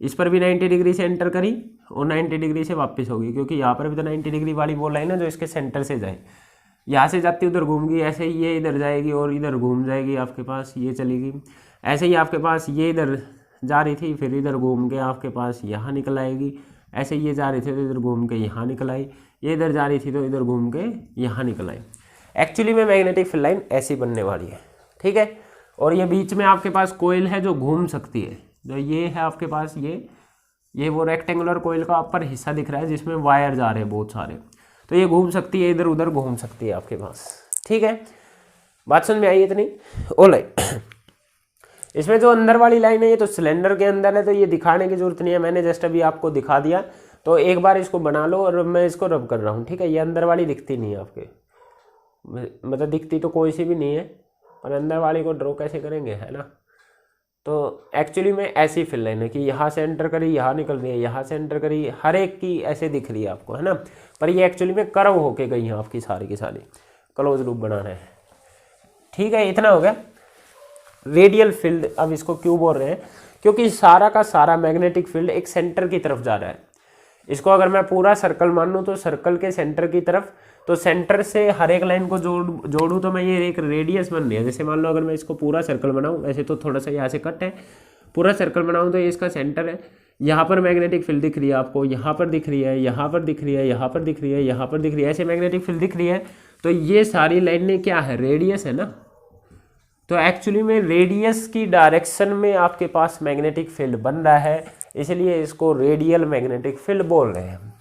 इस पर भी 90 डिग्री से एंटर करी और 90 डिग्री से वापस होगी, क्योंकि यहाँ पर भी तो 90 डिग्री वाली वो लाइन है जो इसके सेंटर से जाए। यहाँ से जाती उधर घूम गई, ऐसे ही ये इधर जाएगी और इधर घूम जाएगी आपके पास, ये चलेगी। ऐसे ही आपके पास ये इधर जा रही थी फिर इधर घूम के आपके पास यहाँ निकल आएगी। ऐसे ये जा रही थी तो इधर घूम के यहाँ निकल आई, ये इधर जा रही थी तो इधर घूम के यहाँ निकल आई। एक्चुअली में मैग्नेटिक फील्ड लाइन ऐसी बनने वाली है। ठीक है, और ये बीच में आपके पास कोयल है जो घूम सकती है। जो ये है आपके पास ये वो रेक्टेंगुलर कोयल का ऊपर हिस्सा दिख रहा है जिसमें वायर जा रहे हैं बहुत सारे, तो ये घूम सकती है, इधर उधर घूम सकती है आपके पास। ठीक है, बात समझ में आई इतनी? ऑलराइट। इसमें जो अंदर वाली लाइन है ये तो सिलेंडर के अंदर है तो ये दिखाने की जरूरत नहीं है, मैंने जस्ट अभी आपको दिखा दिया। तो एक बार इसको बना लो और मैं इसको रब कर रहा हूँ। ठीक है, ये अंदर वाली दिखती नहीं है आपके, मतलब दिखती तो कोई सी भी नहीं है, पर अंदर वाली को ड्रॉ कैसे करेंगे, है ना। तो एक्चुअली में ऐसी फील्ड लाइन है कि यहाँ से एंटर करी यहाँ निकल रही है, यहाँ से एंटर करी, हर एक की ऐसे दिख रही है आपको, है ना। पर ये एक्चुअली में कर्व होके गई है आपकी सारी की सारी, क्लोज लूप बनाना है। ठीक है, इतना हो गया रेडियल फील्ड। अब इसको क्यों बोल रहे हैं, क्योंकि सारा का सारा मैग्नेटिक फील्ड एक सेंटर की तरफ जा रहा है। इसको अगर मैं पूरा सर्कल मान लूँ तो सर्कल के सेंटर की तरफ, तो सेंटर से हर एक लाइन को जोड़ूँ तो मैं ये एक रेडियस बन रही है। जैसे मान लो अगर मैं इसको पूरा सर्कल बनाऊँ, वैसे तो थोड़ा सा यहाँ से कट है, पूरा सर्कल बनाऊँ तो ये इसका सेंटर है। यहाँ पर मैग्नेटिक फील्ड दिख रही है आपको, यहाँ पर दिख रही है, यहाँ पर दिख रही है, यहाँ पर दिख रही है, यहाँ पर दिख रही है, ऐसे मैग्नेटिक फील्ड दिख रही है। तो ये सारी लाइनें क्या है, रेडियस है ना। तो एक्चुअली में रेडियस की डायरेक्शन में आपके पास मैग्नेटिक फील्ड बन रहा है, इसलिए इसको रेडियल मैग्नेटिक फील्ड बोल रहे हैं।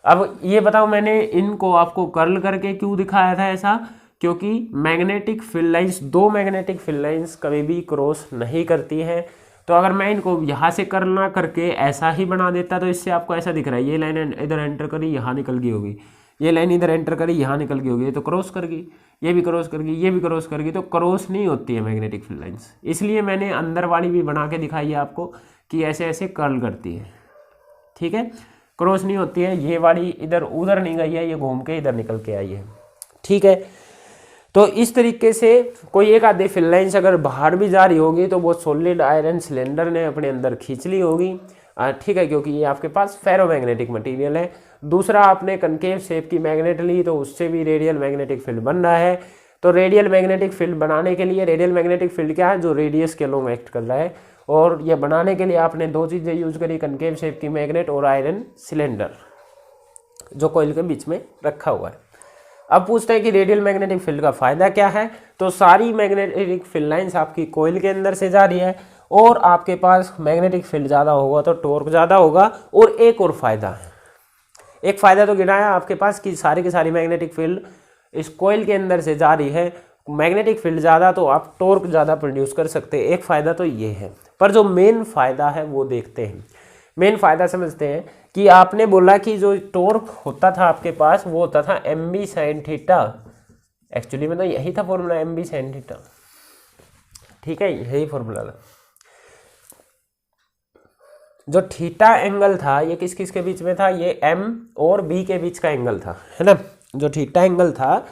अब ये बताओ, मैंने इनको आपको कर्ल करके क्यों दिखाया था ऐसा, क्योंकि मैग्नेटिक फील्ड लाइंस, दो मैग्नेटिक फील्ड लाइंस कभी भी क्रॉस नहीं करती है। तो अगर मैं इनको यहाँ से कर्ल ना करके ऐसा ही बना देता तो इससे आपको ऐसा दिख रहा है, ये लाइन इधर एंटर करी यहाँ निकल गई होगी, ये लाइन इधर एंटर करी यहाँ निकल गई होगी, ये तो क्रॉस कर गई, ये भी क्रॉस कर गई, ये भी क्रॉस कर गई, तो क्रॉस नहीं होती है मैग्नेटिक फील्ड लाइंस। इसलिए मैंने अंदर वाली भी बना के दिखाई है आपको कि ऐसे ऐसे कर्ल करती है, ठीक है, क्रॉस नहीं होती है। ये वाली इधर उधर नहीं गई है, ये घूम के इधर निकल के आई है, ठीक है। तो इस तरीके से कोई एक आधी फील्ड लाइंस अगर बाहर भी जा रही होगी तो वो सॉलिड आयरन सिलेंडर ने अपने अंदर खींच ली होगी, ठीक है, क्योंकि ये आपके पास फेरोमैग्नेटिक मटेरियल है। दूसरा, आपने कनकेव शेप की मैग्नेट ली तो उससे भी रेडियल मैग्नेटिक फील्ड बन रहा है। तो रेडियल मैग्नेटिक फील्ड बनाने के लिए, रेडियल मैग्नेटिक फील्ड क्या है, जो रेडियस के अलोंग एक्ट कर रहा है, और ये बनाने के लिए आपने दो चीज़ें यूज करी, कनकेव शेप की मैग्नेट और आयरन सिलेंडर जो कॉइल के बीच में रखा हुआ है। अब पूछते हैं कि रेडियल मैग्नेटिक फील्ड का फायदा क्या है। तो सारी मैग्नेटिक फील्ड लाइंस आपकी कॉइल के अंदर से जा रही है, और आपके पास मैग्नेटिक फील्ड ज़्यादा होगा तो टॉर्क ज़्यादा होगा। और एक और फायदा है, एक फायदा तो गिनाया आपके पास कि सारी की सारी मैग्नेटिक फील्ड इस कॉइल के अंदर से जा रही है, मैग्नेटिक फील्ड ज़्यादा तो आप टॉर्क ज़्यादा प्रोड्यूस कर सकते हैं। एक फ़ायदा तो ये है, पर जो मेन फ़ायदा है वो देखते हैं। मेन फ़ायदा समझते हैं कि आपने बोला कि जो टॉर्क होता था आपके पास वो होता था mb sin थीटा। एक्चुअली में तो यही था फॉर्मूला, mb sin थीटा, ठीक है, यही फॉर्मूला था। जो थीटा एंगल था ये किस किस के बीच में था, ये m और b के बीच का एंगल था, है ना। जो थीटा एंगल था,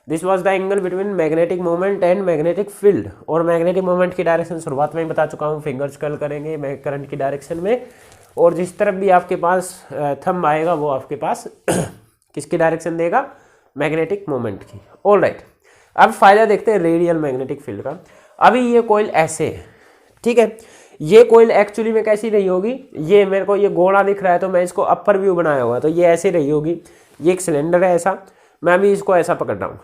this was the angle between magnetic moment and magnetic field. और मैग्नेटिक मोमेंट की डायरेक्शन शुरुआत में ही बता चुका हूँ, फिंगर्स कर्ल करेंगे मैं करंट की डायरेक्शन में, और जिस तरफ भी आपके पास थंब आएगा वो आपके पास किसकी डायरेक्शन देगा, मैग्नेटिक मोमेंट की। ऑल राइट, अब फायदा देखते हैं रेडियल मैग्नेटिक फील्ड का। अभी ये कॉइल ऐसे है, ठीक है, ये कॉइल एक्चुअली में कैसी रही होगी, ये मेरे को ये गोला दिख रहा है तो मैं इसको अपर व्यू बनाया हुआ, तो ये ऐसे रही होगी। ये एक सिलेंडर है ऐसा, मैं अभी इसको ऐसा पकड़ रहा हूँ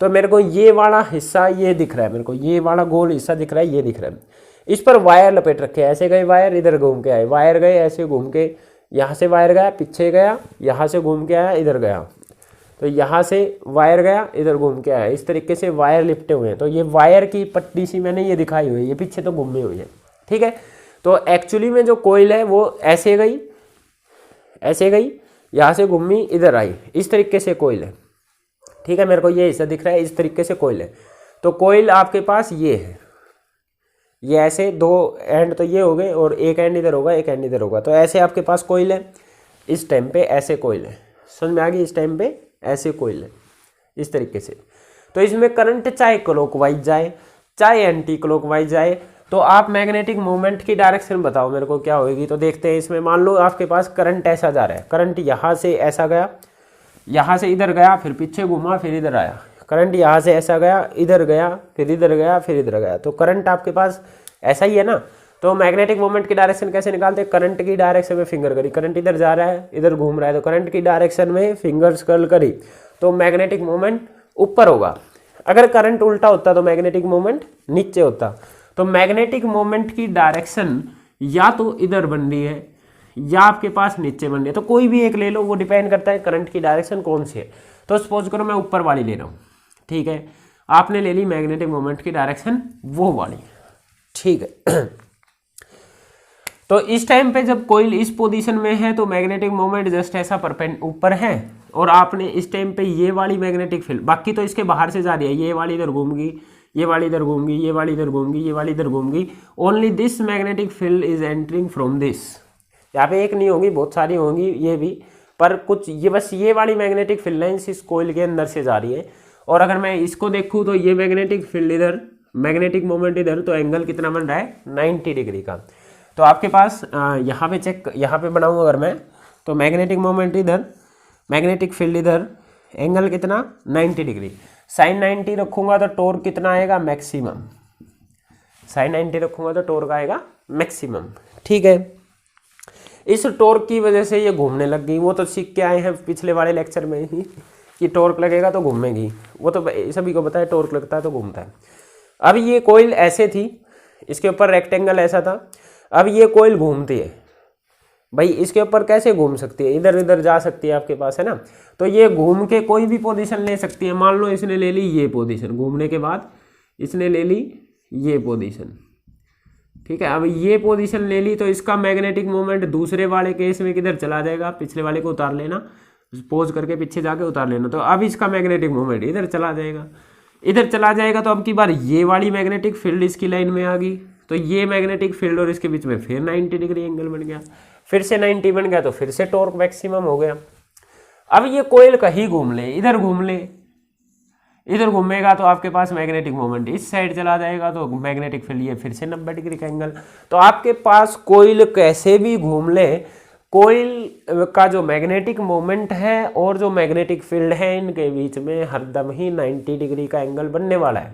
तो मेरे को ये वाला हिस्सा ये दिख रहा है, मेरे को ये वाला गोल हिस्सा दिख रहा है, ये दिख रहा है। इस पर वायर लपेट रखे, ऐसे गए वायर, इधर घूम के आए, वायर गए ऐसे घूम के, यहाँ से वायर गया पीछे गया, यहाँ से घूम के आया इधर गया, तो यहाँ से वायर गया इधर घूम के आया, इस तरीके से वायर लिपटे हुए हैं। तो ये वायर की पट्टी सी मैंने ये दिखाई हुई है, ये पीछे तो घूमी हुई है, ठीक है। तो एक्चुअली में जो कोयल है वो ऐसे गई, ऐसे गई, यहाँ से घूमी इधर आई, इस तरीके से कोयल है, ठीक है। मेरे को ये हिस्सा दिख रहा है, इस तरीके से कोयल है। तो कोयल आपके पास ये है, ये ऐसे दो एंड तो ये हो गए और एक एंड इधर होगा एक एंड इधर होगा, तो ऐसे आपके पास कोयल है। इस टाइम पे ऐसे कोयल है, समझ में आ गई, इस टाइम पे ऐसे कोयल है इस तरीके से। तो इसमें करंट चाहे क्लॉकवाइज जाए चाहे एंटी क्लॉकवाइज जाए, तो आप मैग्नेटिक मोमेंट की डायरेक्शन बताओ मेरे को क्या होगी। तो देखते हैं, इसमें मान लो आपके पास करंट ऐसा जा रहा है, करंट यहाँ से ऐसा गया, यहाँ से इधर गया, फिर पीछे घुमा, फिर इधर आया, करंट यहाँ से ऐसा गया, इधर गया, फिर इधर गया, फिर इधर गया, तो करंट आपके पास ऐसा ही है ना। तो मैग्नेटिक मोमेंट की डायरेक्शन कैसे निकालते हैं, करंट की डायरेक्शन में फिंगर करी, करंट इधर जा रहा है इधर घूम रहा है, तो करंट की डायरेक्शन में फिंगर्स कर्ल करी तो मैग्नेटिक मोमेंट ऊपर होगा। अगर करंट उल्टा होता तो मैग्नेटिक मोमेंट नीचे होता। तो मैग्नेटिक मोमेंट की डायरेक्शन या तो इधर बन रही है या आपके पास नीचे बन रही है, तो कोई भी एक ले लो, वो डिपेंड करता है करंट की डायरेक्शन कौन सी है। तो सपोज करो मैं ऊपर वाली ले रहा हूँ, ठीक है, आपने ले ली मैग्नेटिक मोमेंट की डायरेक्शन वो वाली, ठीक है। तो इस टाइम पे जब कोइल इस पोजीशन में है तो मैग्नेटिक मोमेंट जस्ट ऐसा ऊपर है, और आपने इस टाइम पे ये वाली मैग्नेटिक फील्ड, बाकी तो इसके बाहर से जा रही है, ये वाली इधर घूमगी, ये वाली इधर घूमगी, ये वाली इधर घूमगी, ये वाली इधर घूमगी, only this magnetic field is entering from this. यहाँ पे एक नहीं होगी, बहुत सारी होंगी ये भी, पर कुछ ये बस ये वाली मैग्नेटिक फील्ड लाइंस इस कोइल के अंदर से जा रही है। और अगर मैं इसको देखूँ तो ये मैग्नेटिक फील्ड इधर, मैग्नेटिक मोमेंट इधर, तो एंगल कितना बन रहा है 90 डिग्री का। तो आपके पास यहाँ पे चेक, यहाँ पे बनाऊँ अगर मैं, तो मैग्नेटिक मोमेंट इधर, मैग्नेटिक फील्ड इधर, एंगल कितना 90 डिग्री। साइन 90 रखूँगा तो टॉर्क कितना आएगा मैक्सिमम, साइन 90 रखूँगा तो टॉर्क आएगा मैक्सिमम, ठीक है। इस टॉर्क की वजह से ये घूमने लग गई, वो तो सीख के आए हैं पिछले वाले लेक्चर में ही कि टॉर्क लगेगा तो घूमेगी, वो तो सभी को पता है, टॉर्क लगता है तो घूमता है। अब ये कोइल ऐसे थी, इसके ऊपर रेक्टेंगल ऐसा था, अब ये कोइल घूमती है, भाई इसके ऊपर कैसे घूम सकती है, इधर इधर जा सकती है आपके पास, है ना। तो ये घूम के कोई भी पोजीशन ले सकती है। मान लो इसने ले ली ये पोजीशन, घूमने के बाद इसने ले ली ये पोजीशन, ठीक है। अब ये पोजीशन ले ली तो इसका मैग्नेटिक मोमेंट दूसरे वाले केस में किधर चला जाएगा, पिछले वाले को उतार लेना, पोज करके पीछे जाके उतार लेना। तो अब इसका मैग्नेटिक मोमेंट इधर चला जाएगा, इधर चला जाएगा। तो अब की बार ये वाली मैग्नेटिक फील्ड इसकी लाइन में आ गई, तो ये मैग्नेटिक फील्ड और इसके बीच में फिर 90 डिग्री एंगल बन गया, फिर से 90 बन गया, तो फिर से टॉर्क मैक्सिमम हो गया। अब ये कोयल कहीं घूम ले, इधर घूम ले, इधर घूमेगा तो आपके पास मैग्नेटिक मोमेंट इस साइड चला जाएगा, तो मैग्नेटिक फील्ड ये फिर से 90 डिग्री का एंगल। तो आपके पास कोयल कैसे भी घूम ले, कोयल का जो मैग्नेटिक मोमेंट है और जो मैग्नेटिक फील्ड है इनके बीच में हरदम ही 90 डिग्री का एंगल बनने वाला है।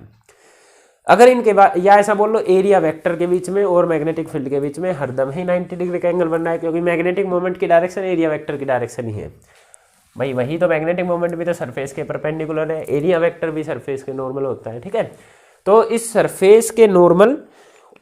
अगर इनके बाद, या ऐसा बोल लो एरिया वेक्टर के बीच में और मैग्नेटिक फील्ड के बीच में हरदम ही 90 डिग्री का एंगल बन रहा है, क्योंकि मैग्नेटिक मोमेंट की डायरेक्शन एरिया वेक्टर की डायरेक्शन ही है। भाई वही तो मैग्नेटिक मोमेंट भी तो सरफेस के परपेंडिकुलर है, एरिया वेक्टर भी सरफेस के नॉर्मल होता है, ठीक है। तो इस सरफेस के नॉर्मल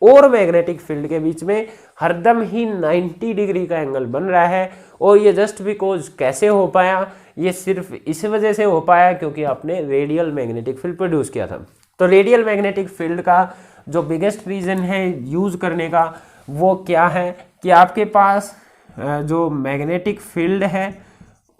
और मैग्नेटिक फील्ड के बीच में हरदम ही 90 डिग्री का एंगल बन रहा है। और ये जस्ट बिकॉज कैसे हो पाया, ये सिर्फ इस वजह से हो पाया क्योंकि आपने रेडियल मैग्नेटिक फील्ड प्रोड्यूस किया था। तो रेडियल मैग्नेटिक फील्ड का जो बिगेस्ट रीज़न है यूज़ करने का वो क्या है कि आपके पास जो मैग्नेटिक फील्ड है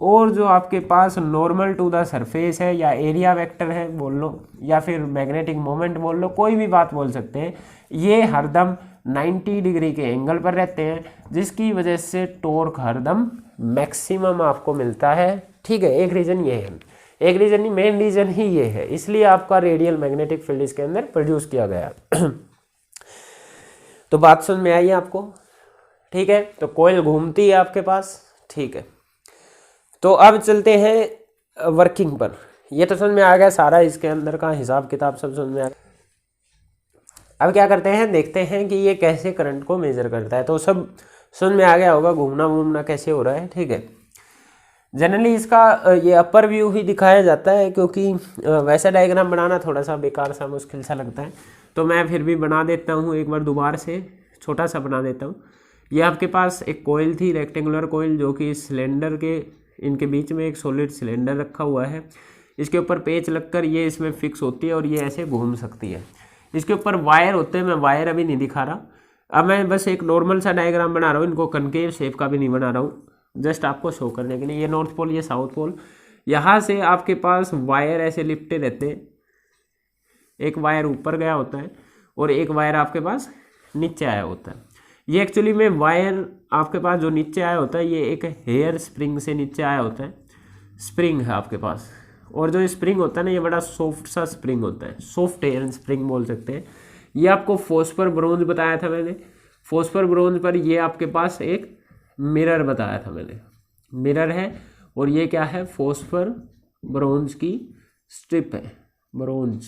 और जो आपके पास नॉर्मल टू द सरफेस है, या एरिया वेक्टर है बोल लो, या फिर मैग्नेटिक मोमेंट बोल लो, कोई भी बात बोल सकते हैं, ये हरदम 90 डिग्री के एंगल पर रहते हैं, जिसकी वजह से टॉर्क हरदम मैक्सिमम आपको मिलता है, ठीक है। एक रीज़न ये है, एक रीज़न नहीं, मेन रीज़न ही ये है, इसलिए आपका रेडियल मैग्नेटिक फील्ड इसके अंदर प्रोड्यूस किया गया। तो बात समझ में आई आपको, ठीक है। तो कोयल घूमती है आपके पास, ठीक है। तो अब चलते हैं वर्किंग पर। ये तो समझ में आ गया सारा, इसके अंदर का हिसाब किताब सब समझ में आ गया। अब क्या करते हैं, देखते हैं कि ये कैसे करंट को मेजर करता है। तो सब समझ में आ गया होगा, घूमना वूमना कैसे हो रहा है, ठीक है। जनरली इसका ये अपर व्यू ही दिखाया जाता है, क्योंकि वैसा डायग्राम बनाना थोड़ा सा बेकार सा मुश्किल सा लगता है, तो मैं फिर भी बना देता हूँ एक बार, दोबारा से छोटा सा बना देता हूँ। ये आपके पास एक कोयल थी, रेक्टेंगुलर कोयल, जो कि सिलेंडर के इनके बीच में एक सॉलिड सिलेंडर रखा हुआ है, इसके ऊपर पेच लगकर ये इसमें फिक्स होती है और ये ऐसे घूम सकती है। इसके ऊपर वायर होते हैं, मैं वायर अभी नहीं दिखा रहा, अब मैं बस एक नॉर्मल सा डायग्राम बना रहा हूँ, इनको कनकेव शेप का भी नहीं बना रहा हूँ, जस्ट आपको शो करने के लिए। ये नॉर्थ पोल, ये साउथ पोल, यहाँ से आपके पास वायर ऐसे लिपटे रहते हैं, एक वायर ऊपर गया होता है और एक वायर आपके पास नीचे आया होता है। ये एक्चुअली में वायर आपके पास जो नीचे आया होता है, ये एक हेयर स्प्रिंग से नीचे आया होता है, स्प्रिंग है आपके पास। और जो स्प्रिंग होता है ना, ये बड़ा सॉफ्ट सा स्प्रिंग होता है, सॉफ्ट एयर स्प्रिंग बोल सकते हैं। ये आपको फॉस्फर ब्रोंज बताया था मैंने, फॉस्फर ब्रोंज पर ये आपके पास एक मिरर बताया था मैंने, मिरर है, और ये क्या है, फॉस्फर ब्रोंज की स्ट्रिप है, ब्रोंज।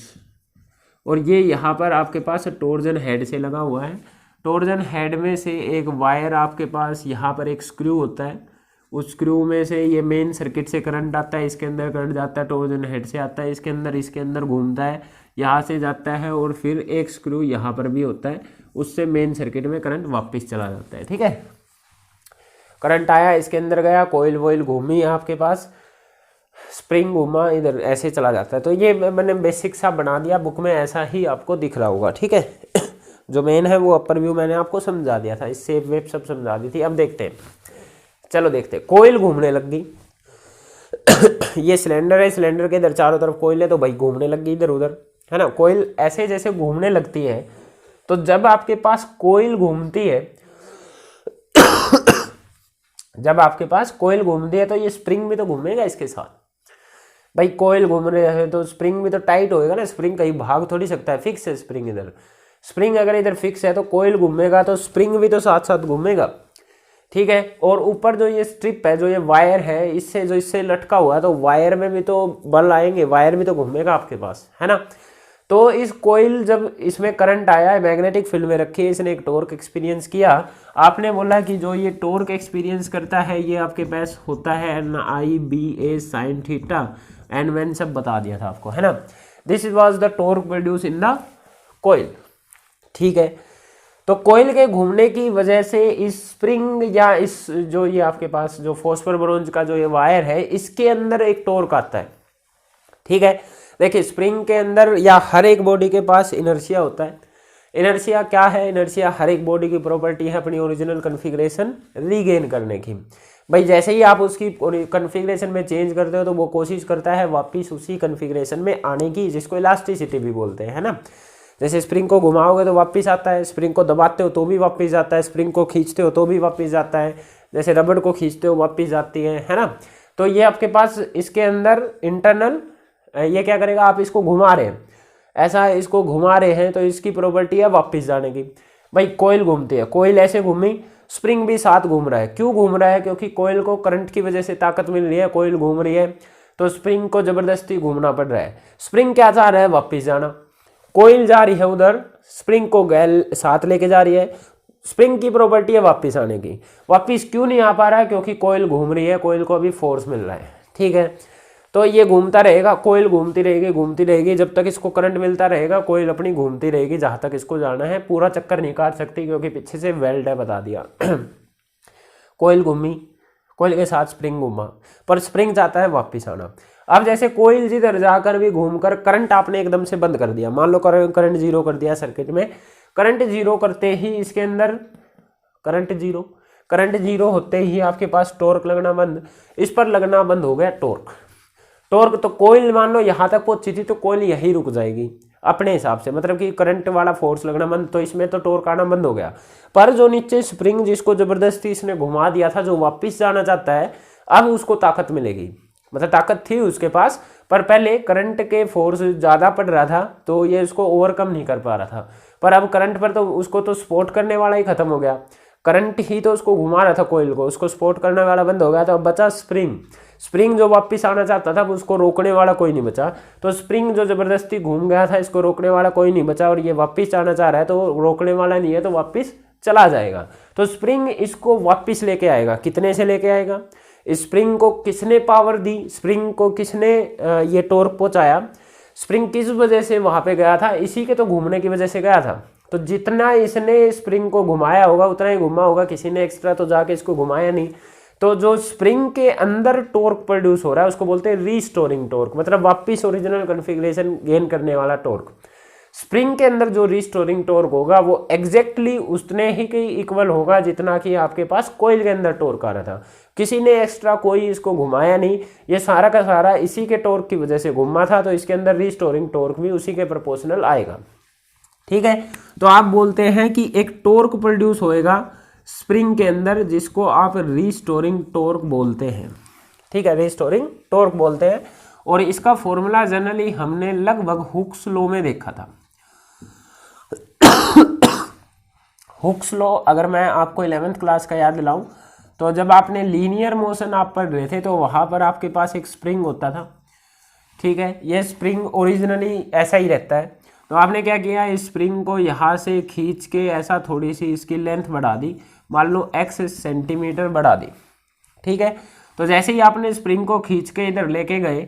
और ये यहाँ पर आपके पास टॉर्जन हेड से लगा हुआ है, टॉर्जन हेड में से एक वायर आपके पास, यहाँ पर एक स्क्रू होता है, उस स्क्रू में से ये मेन सर्किट से करंट आता है, इसके अंदर करंट जाता है, टॉर्जन हेड से आता है इसके अंदर घूमता है, यहाँ से जाता है, और फिर एक स्क्रू यहाँ पर भी होता है, उससे मेन सर्किट में करंट वापस चला जाता है, ठीक है। करंट आया, इसके अंदर गया, कोयल वोयल घूमी आपके पास, स्प्रिंग घूमा, इधर ऐसे चला जाता है। तो ये मैंने बेसिक सा बना दिया, बुक में ऐसा ही आपको दिख रहा होगा, ठीक है। जो मेन है वो अपर व्यू मैंने आपको समझा दिया था, इस शेप वेप सब समझा दी थी। अब देखते हैं, चलो देखते हैं। कोयल घूमने लग गई, ये सिलेंडर है, सिलेंडर के इधर चारों तरफ कोयल है, तो भाई घूमने लग गई इधर उधर, है ना। कोयल ऐसे जैसे घूमने लगती है, तो जब आपके पास कोयल घूमती है, जब आपके पास कोयल घूमती है तो ये स्प्रिंग भी तो घूमेगा इसके साथ। भाई कोयल घूम रहे हैं तो स्प्रिंग भी तो टाइट होएगा ना, स्प्रिंग कहीं भाग थोड़ी सकता है, फिक्स है स्प्रिंग इधर। स्प्रिंग अगर इधर फिक्स है तो कोयल घूमेगा तो स्प्रिंग भी तो साथ साथ घूमेगा, ठीक है। और ऊपर जो ये स्ट्रिप है, जो ये वायर है, इससे लटका हुआ है, तो वायर में भी तो बल आएंगे, वायर भी तो घूमेगा आपके पास, है ना। तो इस कोयल, जब इसमें करंट आया है, मैग्नेटिक फील्ड में रखी है, इसने एक टॉर्क एक्सपीरियंस किया। आपने बोला कि जो ये टॉर्क एक्सपीरियंस करता है ये आपके पास होता है NIBA sin थीटा एंड मैन सब बता दिया था आपको, है ना। This was the torque produce in the coil, ठीक है। तो कोयल के घूमने की वजह से इस स्प्रिंग या इस जो ये आपके पास जो फॉस्फर ब्रोंज का जो ये वायर है इसके अंदर एक टॉर्क आता है। ठीक है, देखिए स्प्रिंग के अंदर या हर एक बॉडी के पास इनर्शिया होता है। इनर्शिया क्या है? इनर्शिया हर एक बॉडी की प्रॉपर्टी है अपनी ओरिजिनल कन्फिग्रेशन रीगेन करने की। भाई जैसे ही आप उसकी कन्फिग्रेशन में चेंज करते हो तो वो कोशिश करता है वापिस उसी कन्फिग्रेशन में आने की, जिसको इलास्टिसिटी भी बोलते हैं, है ना। जैसे स्प्रिंग को घुमाओगे तो वापस आता है, स्प्रिंग को दबाते हो तो भी वापस आता है, स्प्रिंग को खींचते हो तो भी वापस आता है, जैसे रबड़ को खींचते हो वापस आती है ना। तो ये आपके पास इसके अंदर इंटरनल ये क्या करेगा, आप इसको घुमा रहे हैं, ऐसा इसको घुमा रहे हैं तो इसकी प्रॉपर्टी है वापस जाने की। भाई कोयल घूमती है, कोयल ऐसे घूमी, स्प्रिंग भी साथ घूम रहा है। क्यों घूम रहा है? क्योंकि कोयल को करंट की वजह से ताकत मिल रही है, कोयल घूम रही है तो स्प्रिंग को जबरदस्ती घूमना पड़ रहा है। स्प्रिंग क्या चाह रहा है? वापस जाना। कोयल जा रही है उधर, स्प्रिंग को गैल साथ लेके जा रही है, स्प्रिंग की प्रॉपर्टी है वापस आने की। वापस क्यों नहीं आ पा रहा है? क्योंकि कोयल घूम रही है, कोयल को अभी फोर्स मिल रहा है। ठीक है, तो ये घूमता रहेगा, कोयल घूमती रहेगी जब तक इसको करंट मिलता रहेगा, कोयल अपनी घूमती रहेगी जहां तक इसको जाना है। पूरा चक्कर नहीं काट सकती क्योंकि पीछे से वेल्ड है, बता दिया। कोयल घूमी, कोयल के साथ स्प्रिंग घूमा, पर स्प्रिंग चाहता है वापस आना। अब जैसे कोयल जिधर जाकर भी घूमकर करंट आपने एकदम से बंद कर दिया, मान लो करंट जीरो कर दिया सर्किट में, करंट जीरो करते ही इसके अंदर करंट जीरो होते ही आपके पास टॉर्क लगना बंद, इस पर लगना बंद हो गया टॉर्क। तो कोयल मान लो यहाँ तक पहुंची थी तो कोयल यही रुक जाएगी अपने हिसाब से, मतलब कि करंट वाला फोर्स लगना बंद, तो इसमें तो टॉर्क आना बंद हो गया। पर जो नीचे स्प्रिंग जिसको जबरदस्ती इसने घुमा दिया था, जो वापस जाना चाहता है, अब उसको ताकत मिलेगी। मतलब ताकत थी उसके पास, पर पहले करंट के फोर्स ज़्यादा पड़ रहा था तो ये उसको ओवरकम नहीं कर पा रहा था। पर अब करंट पर तो उसको तो सपोर्ट करने वाला ही खत्म हो गया, करंट ही तो उसको घुमा रहा था कोयल को, उसको सपोर्ट करने वाला बंद हो गया। तो अब बचा स्प्रिंग जो वापस आना चाहता था, उसको रोकने वाला कोई नहीं बचा। तो स्प्रिंग जो जबरदस्ती घूम गया था, इसको रोकने वाला कोई नहीं बचा, और ये वापस आना चाह रहा है तो रोकने वाला नहीं है तो वापस चला जाएगा। तो स्प्रिंग इसको वापस लेके आएगा। कितने से लेके आएगा? स्प्रिंग को किसने पावर दी? स्प्रिंग को किसने ये टॉर्क पहुंचाया? स्प्रिंग किस वजह से वहां पे गया था? इसी के तो घूमने की वजह से गया था। तो जितना इसने स्प्रिंग को घुमाया होगा उतना ही घुमा होगा, किसी ने एक्स्ट्रा तो जाके इसको घुमाया नहीं। तो जो स्प्रिंग के अंदर टॉर्क प्रोड्यूस हो रहा है उसको बोलते हैं रीस्टोरिंग टॉर्क, मतलब वापस ओरिजिनल कॉन्फ़िगरेशन गेन करने वाला टॉर्क। स्प्रिंग के अंदर जो रीस्टोरिंग टॉर्क होगा वो एग्जैक्टली उतने ही के इक्वल होगा जितना कि आपके पास कोयल के अंदर टॉर्क आ रहा था। किसी ने एक्स्ट्रा कोई इसको घुमाया नहीं, ये सारा का सारा इसी के टॉर्क की वजह से घुमा था, तो इसके अंदर रीस्टोरिंग टॉर्क भी उसी के प्रोपोर्शनल आएगा। ठीक है, तो आप बोलते हैं कि एक टॉर्क प्रोड्यूस होएगा स्प्रिंग के अंदर जिसको आप रीस्टोरिंग टॉर्क बोलते हैं। ठीक है, रीस्टोरिंग टॉर्क बोलते हैं, और इसका फॉर्मूला जनरली हमने लगभग हुक्स लॉ में देखा था। हुक्स लॉ अगर मैं आपको 11th क्लास का याद दिलाऊं तो जब आपने लीनियर मोशन आप पढ़ रहे थे तो वहां पर आपके पास एक स्प्रिंग होता था। ठीक है, ये स्प्रिंग ओरिजिनली ऐसा ही रहता है। तो आपने क्या किया, इस स्प्रिंग को यहाँ से खींच के ऐसा थोड़ी सी इसकी लेंथ बढ़ा दी, मान लो x सेंटीमीटर बढ़ा दी। ठीक है, तो जैसे ही आपने स्प्रिंग को खींच के इधर लेके गए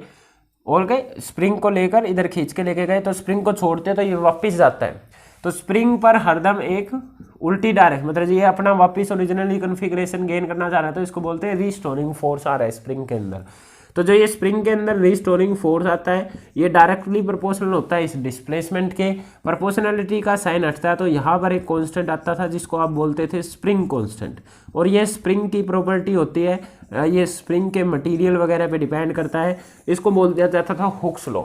और गए, स्प्रिंग को लेकर इधर खींच के लेके गए, तो स्प्रिंग को छोड़ते तो ये वापस जाता है। तो स्प्रिंग पर हरदम एक उल्टी डायरेक्शन, मतलब ये अपना वापस ओरिजिनली कॉन्फ़िगरेशन गेन करना चाह रहा है, तो इसको बोलते हैं रीस्टोरिंग फोर्स आ रहा है स्प्रिंग के अंदर। तो जो ये स्प्रिंग के अंदर रीस्टोरिंग फोर्स आता है ये डायरेक्टली प्रोपोर्शनल होता है इस डिस्प्लेसमेंट के। प्रोपोर्शनलिटी का साइन हटता है तो यहाँ पर एक कांस्टेंट आता था जिसको आप बोलते थे स्प्रिंग कांस्टेंट, और ये स्प्रिंग की प्रॉपर्टी होती है, ये स्प्रिंग के मटेरियल वगैरह पे डिपेंड करता है। इसको बोल दिया जाता था हुक्स लॉ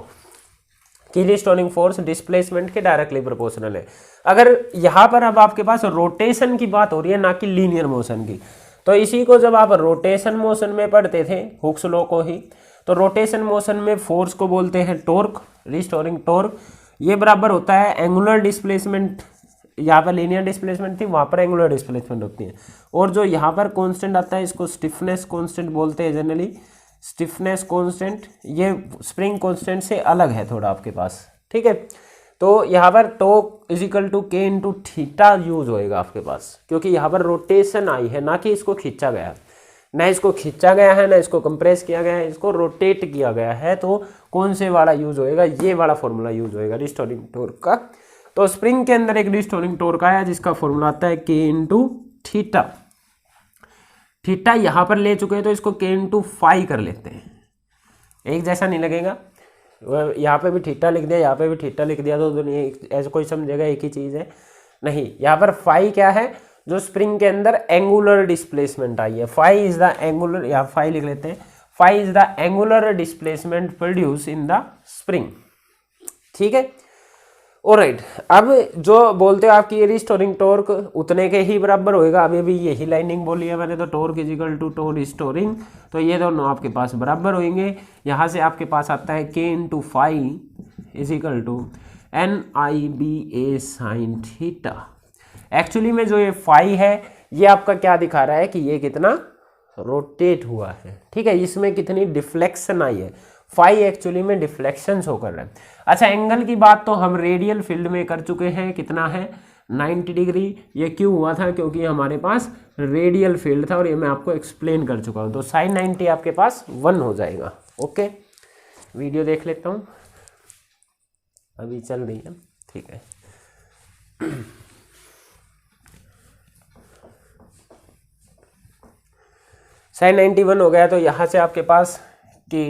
कि रीस्टोरिंग फोर्स डिस्प्लेसमेंट के डायरेक्टली प्रोपोर्शनल है। अगर यहाँ पर अब आपके पास रोटेशन की बात हो रही है ना कि लीनियर मोशन की, तो इसी को जब आप रोटेशन मोशन में पढ़ते थे हुक्स लॉ को ही, तो रोटेशन मोशन में फोर्स को बोलते हैं टॉर्क, रीस्टोरिंग टॉर्क। ये बराबर होता है एंगुलर डिस्प्लेसमेंट, यहाँ पर लीनियर डिस्प्लेसमेंट थी वहाँ पर एंगुलर डिस्प्लेसमेंट होती है, और जो यहाँ पर कांस्टेंट आता है इसको स्टिफनेस कांस्टेंट बोलते हैं जनरली। स्टिफनेस कांस्टेंट ये स्प्रिंग कांस्टेंट से अलग है थोड़ा आपके पास। ठीक है, तो यहाँ पर टॉर्क इजिकल टू के इंटू थीटा यूज होएगा आपके पास, क्योंकि यहाँ पर रोटेशन आई है ना कि इसको खींचा गया, ना इसको खींचा गया है ना इसको कंप्रेस किया गया है, इसको रोटेट किया गया है। तो कौन से वाला यूज होएगा? ये वाला फॉर्मूला यूज होएगा रिस्टोरिंग टॉर्क का। तो स्प्रिंग के अंदर एक रिस्टोरिंग टॉर्क आया जिसका फॉर्मूला आता है के इंटू थीटा। थीटा यहाँ पर ले चुके हैं तो इसको के इंटू फाई कर लेते हैं, एक जैसा नहीं लगेगा। यहाँ पे भी थीटा लिख दिया, यहाँ पे भी थीटा लिख दिया तो दोनों ऐसे कोई समझेगा एक ही चीज़ है, नहीं। यहाँ पर फाई क्या है, जो स्प्रिंग के अंदर एंगुलर डिस्प्लेसमेंट आई है। फाई इज द एंगुलर, यहाँ फाई लिख लेते हैं, phi is the angular displacement produce in the spring, ठीक है। ऑलराइट, अब जो बोलते हो आपकी ये रिस्टोरिंग टॉर्क उतने के ही बराबर होएगा। अभी भी यही लाइनिंग बोली है मैंने, तो torque is equal to torque restoring, तो ये दोनों आपके पास बराबर होंगे। यहाँ से आपके पास आता है के into phi is equal to N I B A sine theta. Actually में जो ये फाई है ये आपका क्या दिखा रहा है कि ये कितना रोटेट हुआ है, ठीक है, इसमें कितनी डिफ्लेक्शन आई है। फाई एक्चुअली में डिफ्लेक्शन शो कर रहा है। अच्छा, एंगल की बात तो हम रेडियल फील्ड में कर चुके हैं, कितना है 90 डिग्री। ये क्यों हुआ था, क्योंकि हमारे पास रेडियल फील्ड था और ये मैं आपको एक्सप्लेन कर चुका हूँ। तो साइन 90 आपके पास 1 हो जाएगा। ओके, वीडियो देख लेता हूँ, अभी चल रही है, ठीक है। साइन 91 हो गया, तो यहाँ से आपके पास K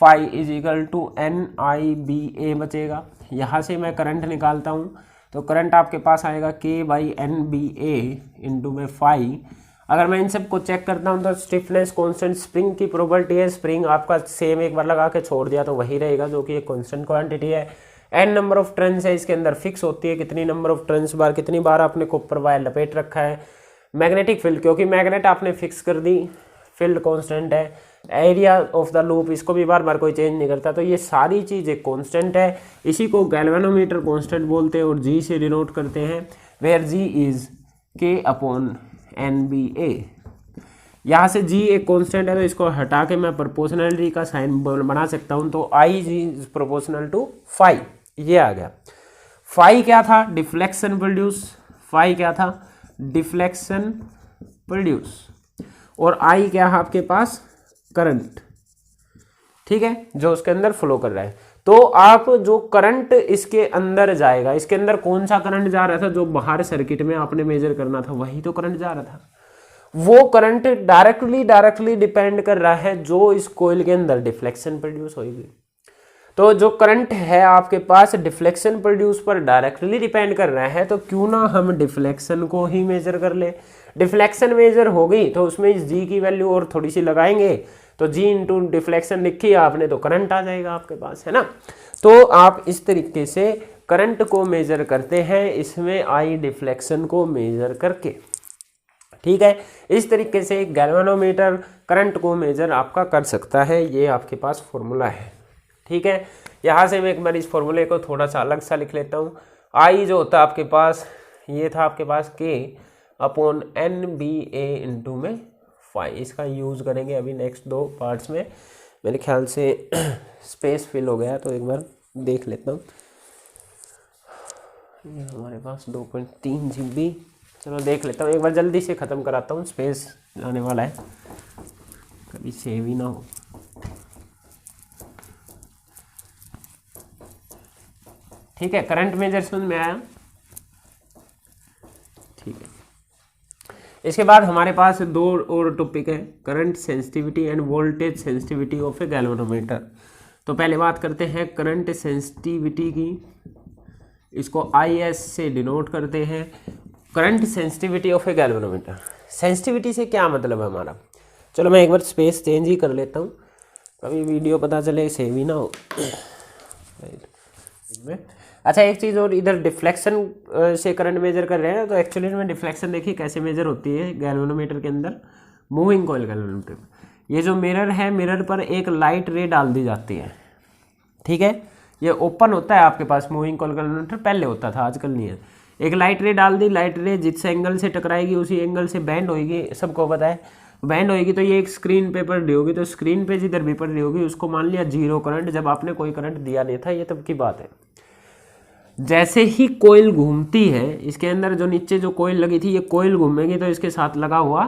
phi is equal to N I B A बचेगा। यहाँ से मैं करंट निकालता हूँ, तो करंट आपके पास आएगा के by N B A into में फाई। अगर मैं इन सब को चेक करता हूँ तो स्टिफनेस कांस्टेंट स्प्रिंग की प्रॉपर्टी है, स्प्रिंग आपका सेम एक बार लगा के छोड़ दिया तो वही रहेगा, जो कि एक कांस्टेंट क्वांटिटी है। एन नंबर ऑफ टर्न्स है, इसके अंदर फिक्स होती है कितनी नंबर ऑफ टर्न्स बार, कितनी बार आपने कॉपर वायर लपेट रखा है। मैग्नेटिक फील्ड, क्योंकि मैग्नेट आपने फिक्स कर दी, फील्ड कांस्टेंट है। एरिया ऑफ द लूप, इसको भी बार बार कोई चेंज नहीं करता, तो ये सारी चीज़ एक कांस्टेंट है। इसी को गैल्वेनोमीटर कांस्टेंट बोलते हैं और जी से डिनोट करते हैं, वेयर जी इज के अपॉन एन बी ए। यहाँ से जी एक कांस्टेंट है तो इसको हटा के मैं प्रोपोर्शनलिटी का साइन बना सकता हूँ, तो आई जी इज प्रोपोर्शनल टू फाई, ये आ गया। फाई क्या था, डिफ्लेक्शन प्रोड्यूस, फाई क्या था, डिफ्लेक्शन प्रोड्यूस, और आई क्या है आपके पास, करंट, ठीक है, जो उसके अंदर फ्लो कर रहा है। तो आप जो करंट इसके अंदर जाएगा, इसके अंदर कौन सा करंट जा रहा था, जो बाहर सर्किट में आपने मेजर करना था वही तो करंट जा रहा था। वो करंट डायरेक्टली डिपेंड कर रहा है जो इस कोइल के अंदर डिफ्लेक्शन प्रोड्यूस होगी। तो जो करंट है आपके पास डिफ्लेक्शन प्रोड्यूस पर डायरेक्टली डिपेंड कर रहा है, तो क्यों ना हम डिफ्लेक्शन को ही मेजर कर ले। डिफ्लेक्शन मेजर हो गई तो उसमें जी की वैल्यू और थोड़ी सी लगाएंगे, तो जी इंटू डिफ्लेक्शन लिखी आपने तो करंट आ जाएगा आपके पास, है ना। तो आप इस तरीके से करंट को मेजर करते हैं, इसमें आई डिफ्लेक्शन को मेजर करके, ठीक है। इस तरीके से गैल्वेनोमीटर करंट को मेजर आपका कर सकता है, ये आपके पास फॉर्मूला है, ठीक है। यहाँ से मैं एक बार इस फॉर्मूले को थोड़ा सा अलग सा लिख लेता हूँ। आई जो होता है आपके पास, ये था आपके पास के upon N B A into में फाई, इसका यूज़ करेंगे अभी नेक्स्ट 2 पार्ट्स में। मेरे ख्याल से स्पेस फिल हो गया तो एक बार देख लेता हूँ। ये हमारे पास 2.3 GB, चलो देख लेता हूँ एक बार, जल्दी से ख़त्म कराता हूँ, स्पेस आने वाला है, कभी सेव ही ना हो। ठीक है, करंट मेजर समझ में आया, ठीक है। इसके बाद हमारे पास 2 और टॉपिक है, current sensitivity end voltage sensitivity of A galvanometer. तो पहले बात करते हैं करंट सेंसिटिविटी की, इसको IS से डिनोट करते हैं। Current sensitivity of A galvanometer, sensitivity से क्या मतलब है हमारा। चलो मैं एक बार स्पेस चेंज ही कर लेता हूँ, कभी वीडियो पता चले सेव ही ना हो। अच्छा, एक चीज़ और, इधर डिफ्लेक्शन से करंट मेजर कर रहे हैं, तो एक्चुअली में डिफ्लेक्शन देखिए कैसे मेजर होती है गैल्वेनोमीटर के अंदर, मूविंग कॉइल गैल्वेनोमीटर। ये जो मिरर है, मिरर पर एक लाइट रे डाल दी जाती है, ठीक है। ये ओपन होता है आपके पास मूविंग कॉइल गैल्वेनोमीटर, पहले होता था आजकल नहीं है। एक लाइट रे डाल दी, लाइट रे जिस एंगल से टकराएगी उसी एंगल से बैंड होगी, सबको पता है बैंड होगी, तो ये एक स्क्रीन पे पड़ रही होगी, तो स्क्रीन पे जिधर भी पड़ रही होगी उसको मान लिया जीरो करंट, जब आपने कोई करंट दिया नहीं था, ये तब की बात है। जैसे ही कोयल घूमती है, इसके अंदर जो नीचे जो कोयल लगी थी, ये कोयल घूमेगी तो इसके साथ लगा हुआ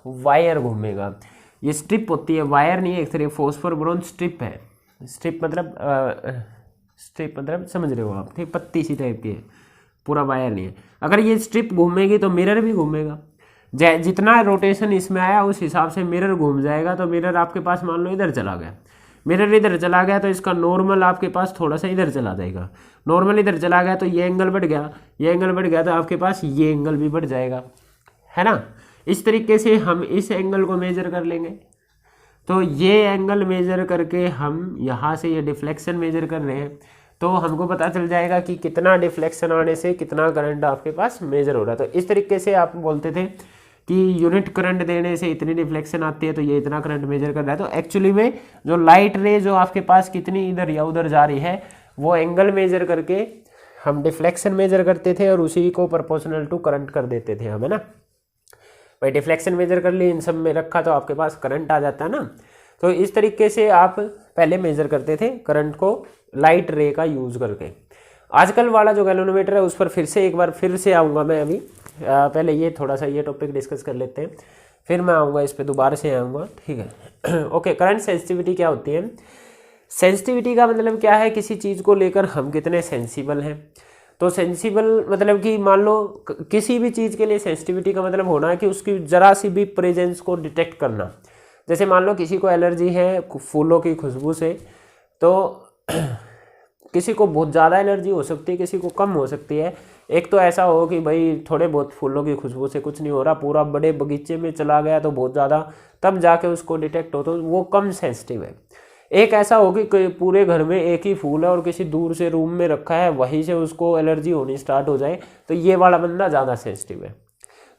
वायर घूमेगा। ये स्ट्रिप होती है, वायर नहीं है, एक तरह फॉस्फोर बोरॉन स्ट्रिप है। स्ट्रिप मतलब समझ रहे हो आप, ठीक, पत्ती सी टाइप की है, पूरा वायर नहीं है। अगर ये स्ट्रिप घूमेगी तो मिरर भी घूमेगा, जितना रोटेशन इसमें आया उस हिसाब से मिरर घूम जाएगा। तो मिरर आपके पास मान लो इधर चला गया, मिरर इधर चला गया तो इसका नॉर्मल आपके पास थोड़ा सा इधर चला जाएगा, नॉर्मल इधर चला गया तो ये एंगल बढ़ गया, ये एंगल बढ़ गया तो आपके पास ये एंगल भी बढ़ जाएगा, है ना। इस तरीके से हम इस एंगल को मेजर कर लेंगे। तो ये एंगल मेजर करके हम यहाँ से ये डिफ्लेक्शन मेजर कर रहे हैं, तो हमको पता चल जाएगा कि कितना डिफ्लेक्शन आने से कितना करंट आपके पास मेजर हो रहा है। तो इस तरीके से आप बोलते थे कि यूनिट करंट देने से इतनी डिफ्लेक्शन आती है तो ये इतना करंट मेजर कर रहा है। तो एक्चुअली में जो लाइट रे जो आपके पास कितनी इधर या उधर जा रही है वो एंगल मेजर करके हम डिफ्लेक्शन मेजर करते थे और उसी को प्रोपोर्शनल टू करंट कर देते थे हम, है ना भाई। डिफ्लेक्शन मेजर कर ली, इन सब में रखा तो आपके पास करंट आ जाता है ना। तो इस तरीके से आप पहले मेजर करते थे करंट को लाइट रे का यूज़ करके। आजकल वाला जो गैल्वेनोमीटर है उस पर फिर से एक बार फिर से आऊँगा मैं। अभी पहले ये थोड़ा सा ये टॉपिक डिस्कस कर लेते हैं, फिर मैं आऊँगा इस पर दोबारा से आऊँगा, ठीक है। ओके, करंट सेंसिटिविटी क्या होती है? सेंसिटिविटी का मतलब क्या है? किसी चीज़ को लेकर हम कितने सेंसिबल हैं। तो सेंसिबल मतलब कि मान लो किसी भी चीज़ के लिए सेंसिटिविटी का मतलब होना है कि उसकी ज़रा सी भी प्रेजेंस को डिटेक्ट करना। जैसे मान लो किसी को एलर्जी है फूलों की खुशबू से, तो किसी को बहुत ज़्यादा एलर्जी हो सकती है, किसी को कम हो सकती है। एक तो ऐसा हो कि भाई थोड़े बहुत फूलों की खुशबू से कुछ नहीं हो रहा, पूरा बड़े बगीचे में चला गया तो बहुत ज़्यादा, तब जाके उसको डिटेक्ट हो, तो वो कम सेंसिटिव है। एक ऐसा हो कि पूरे घर में एक ही फूल है और किसी दूर से रूम में रखा है, वहीं से उसको एलर्जी होनी स्टार्ट हो जाए, तो ये वाला बंदा ज़्यादा सेंसिटिव है।